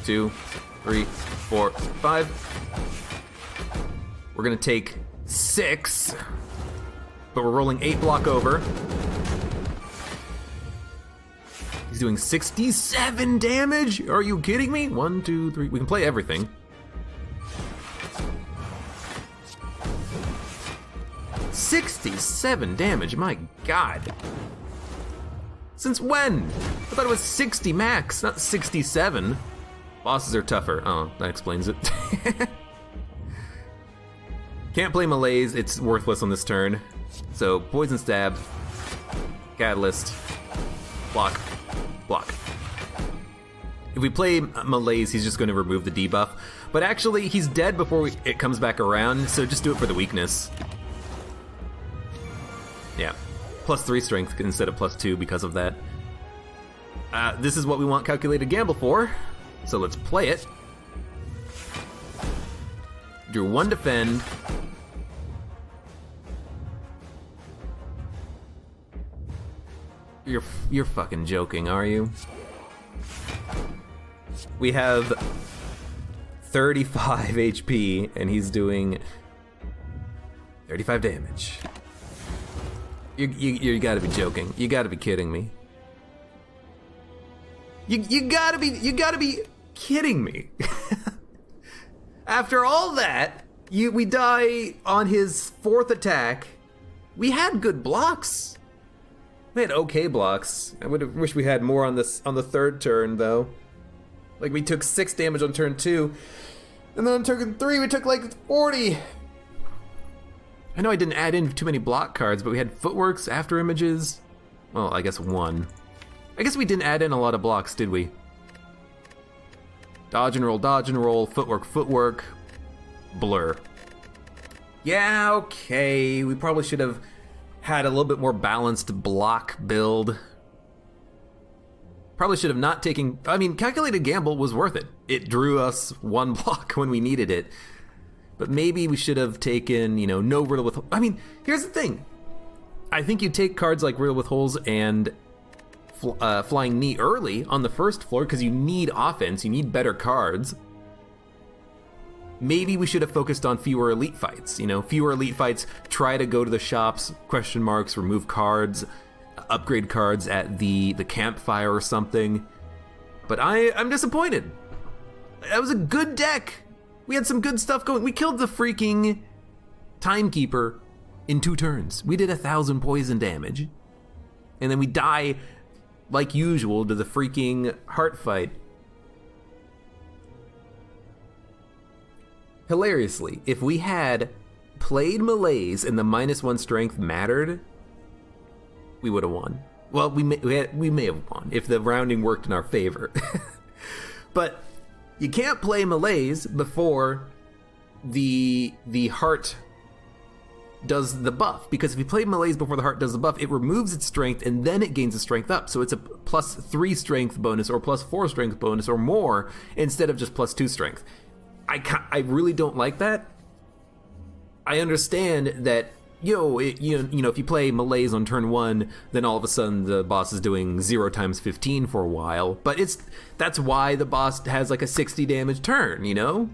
2, 3, 4, 5. We're going to take 6, but we're rolling 8 block over. He's doing 67 damage? Are you kidding me? 1, 2, 3. We can play everything. $67 damage, my god. Since when? I thought it was 60 max, not 67. Bosses are tougher. Oh, that explains it. Can't play Malaise, it's worthless on this turn. So, Poison Stab, Catalyst, block, block. If we play Malaise, he's just going to remove the debuff. But actually, he's dead before it comes back around, so just do it for the weakness. Yeah, +3 strength instead of +2 because of that. This is what we want Calculated Gamble for, so let's play it. Drew 1 defend. You're fucking joking, are you? We have 35 HP, and he's doing 35 damage. You gotta be joking. You gotta be kidding me. You gotta be kidding me. After all that, we die on his 4th attack. We had good blocks. We had okay blocks. I would have wished we had more on the 3rd turn though. Like we took 6 damage on turn 2, and then on turn 3 we took like 40. I know I didn't add in too many block cards, but we had footworks, after images. Well, I guess 1. I guess we didn't add in a lot of blocks, did we? Dodge and roll, footwork, footwork, blur. Yeah, okay, we probably should have had a little bit more balanced block build. Probably should have not taken, I mean, Calculated Gamble was worth it. It drew us 1 block when we needed it. But maybe we should have taken, you know, no Riddle with Holes. I mean, here's the thing. I think you take cards like Riddle with Holes and Flying Knee early on the 1st floor because you need offense, you need better cards. Maybe we should have focused on fewer elite fights, you know, fewer elite fights, try to go to the shops, question marks, remove cards, upgrade cards at the campfire or something. But I'm disappointed. That was a good deck. We had some good stuff going. We killed the freaking Timekeeper in 2 turns. We did 1,000 poison damage. And then we die, like usual, to the freaking heart fight. Hilariously, if we had played Malaise and the -1 strength mattered, we would have won. Well, we may have won if the rounding worked in our favor. But you can't play Malaise before the heart does the buff, because if you play Malaise before the heart does the buff, it removes its strength and then it gains its strength up. So it's a +3 strength bonus or +4 strength bonus or more instead of just +2 strength. I really don't like that. I understand that, you know, if you play Malaise on turn 1, then all of a sudden the boss is doing 0 times 15 for a while. But that's why the boss has like a 60 damage turn, you know?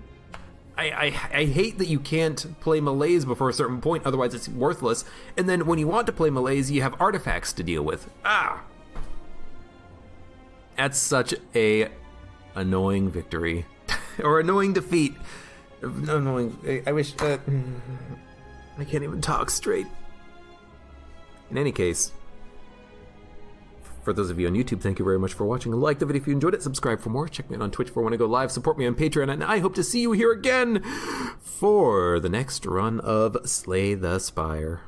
I hate that you can't play Malaise before a certain point, otherwise it's worthless. And then when you want to play Malaise, you have artifacts to deal with. That's such a annoying victory. Or annoying defeat. Annoying. I wish... I can't even talk straight. In any case, for those of you on YouTube, thank you very much for watching. Like the video if you enjoyed it. Subscribe for more. Check me out on Twitch for when I go live. Support me on Patreon. And I hope to see you here again for the next run of Slay the Spire.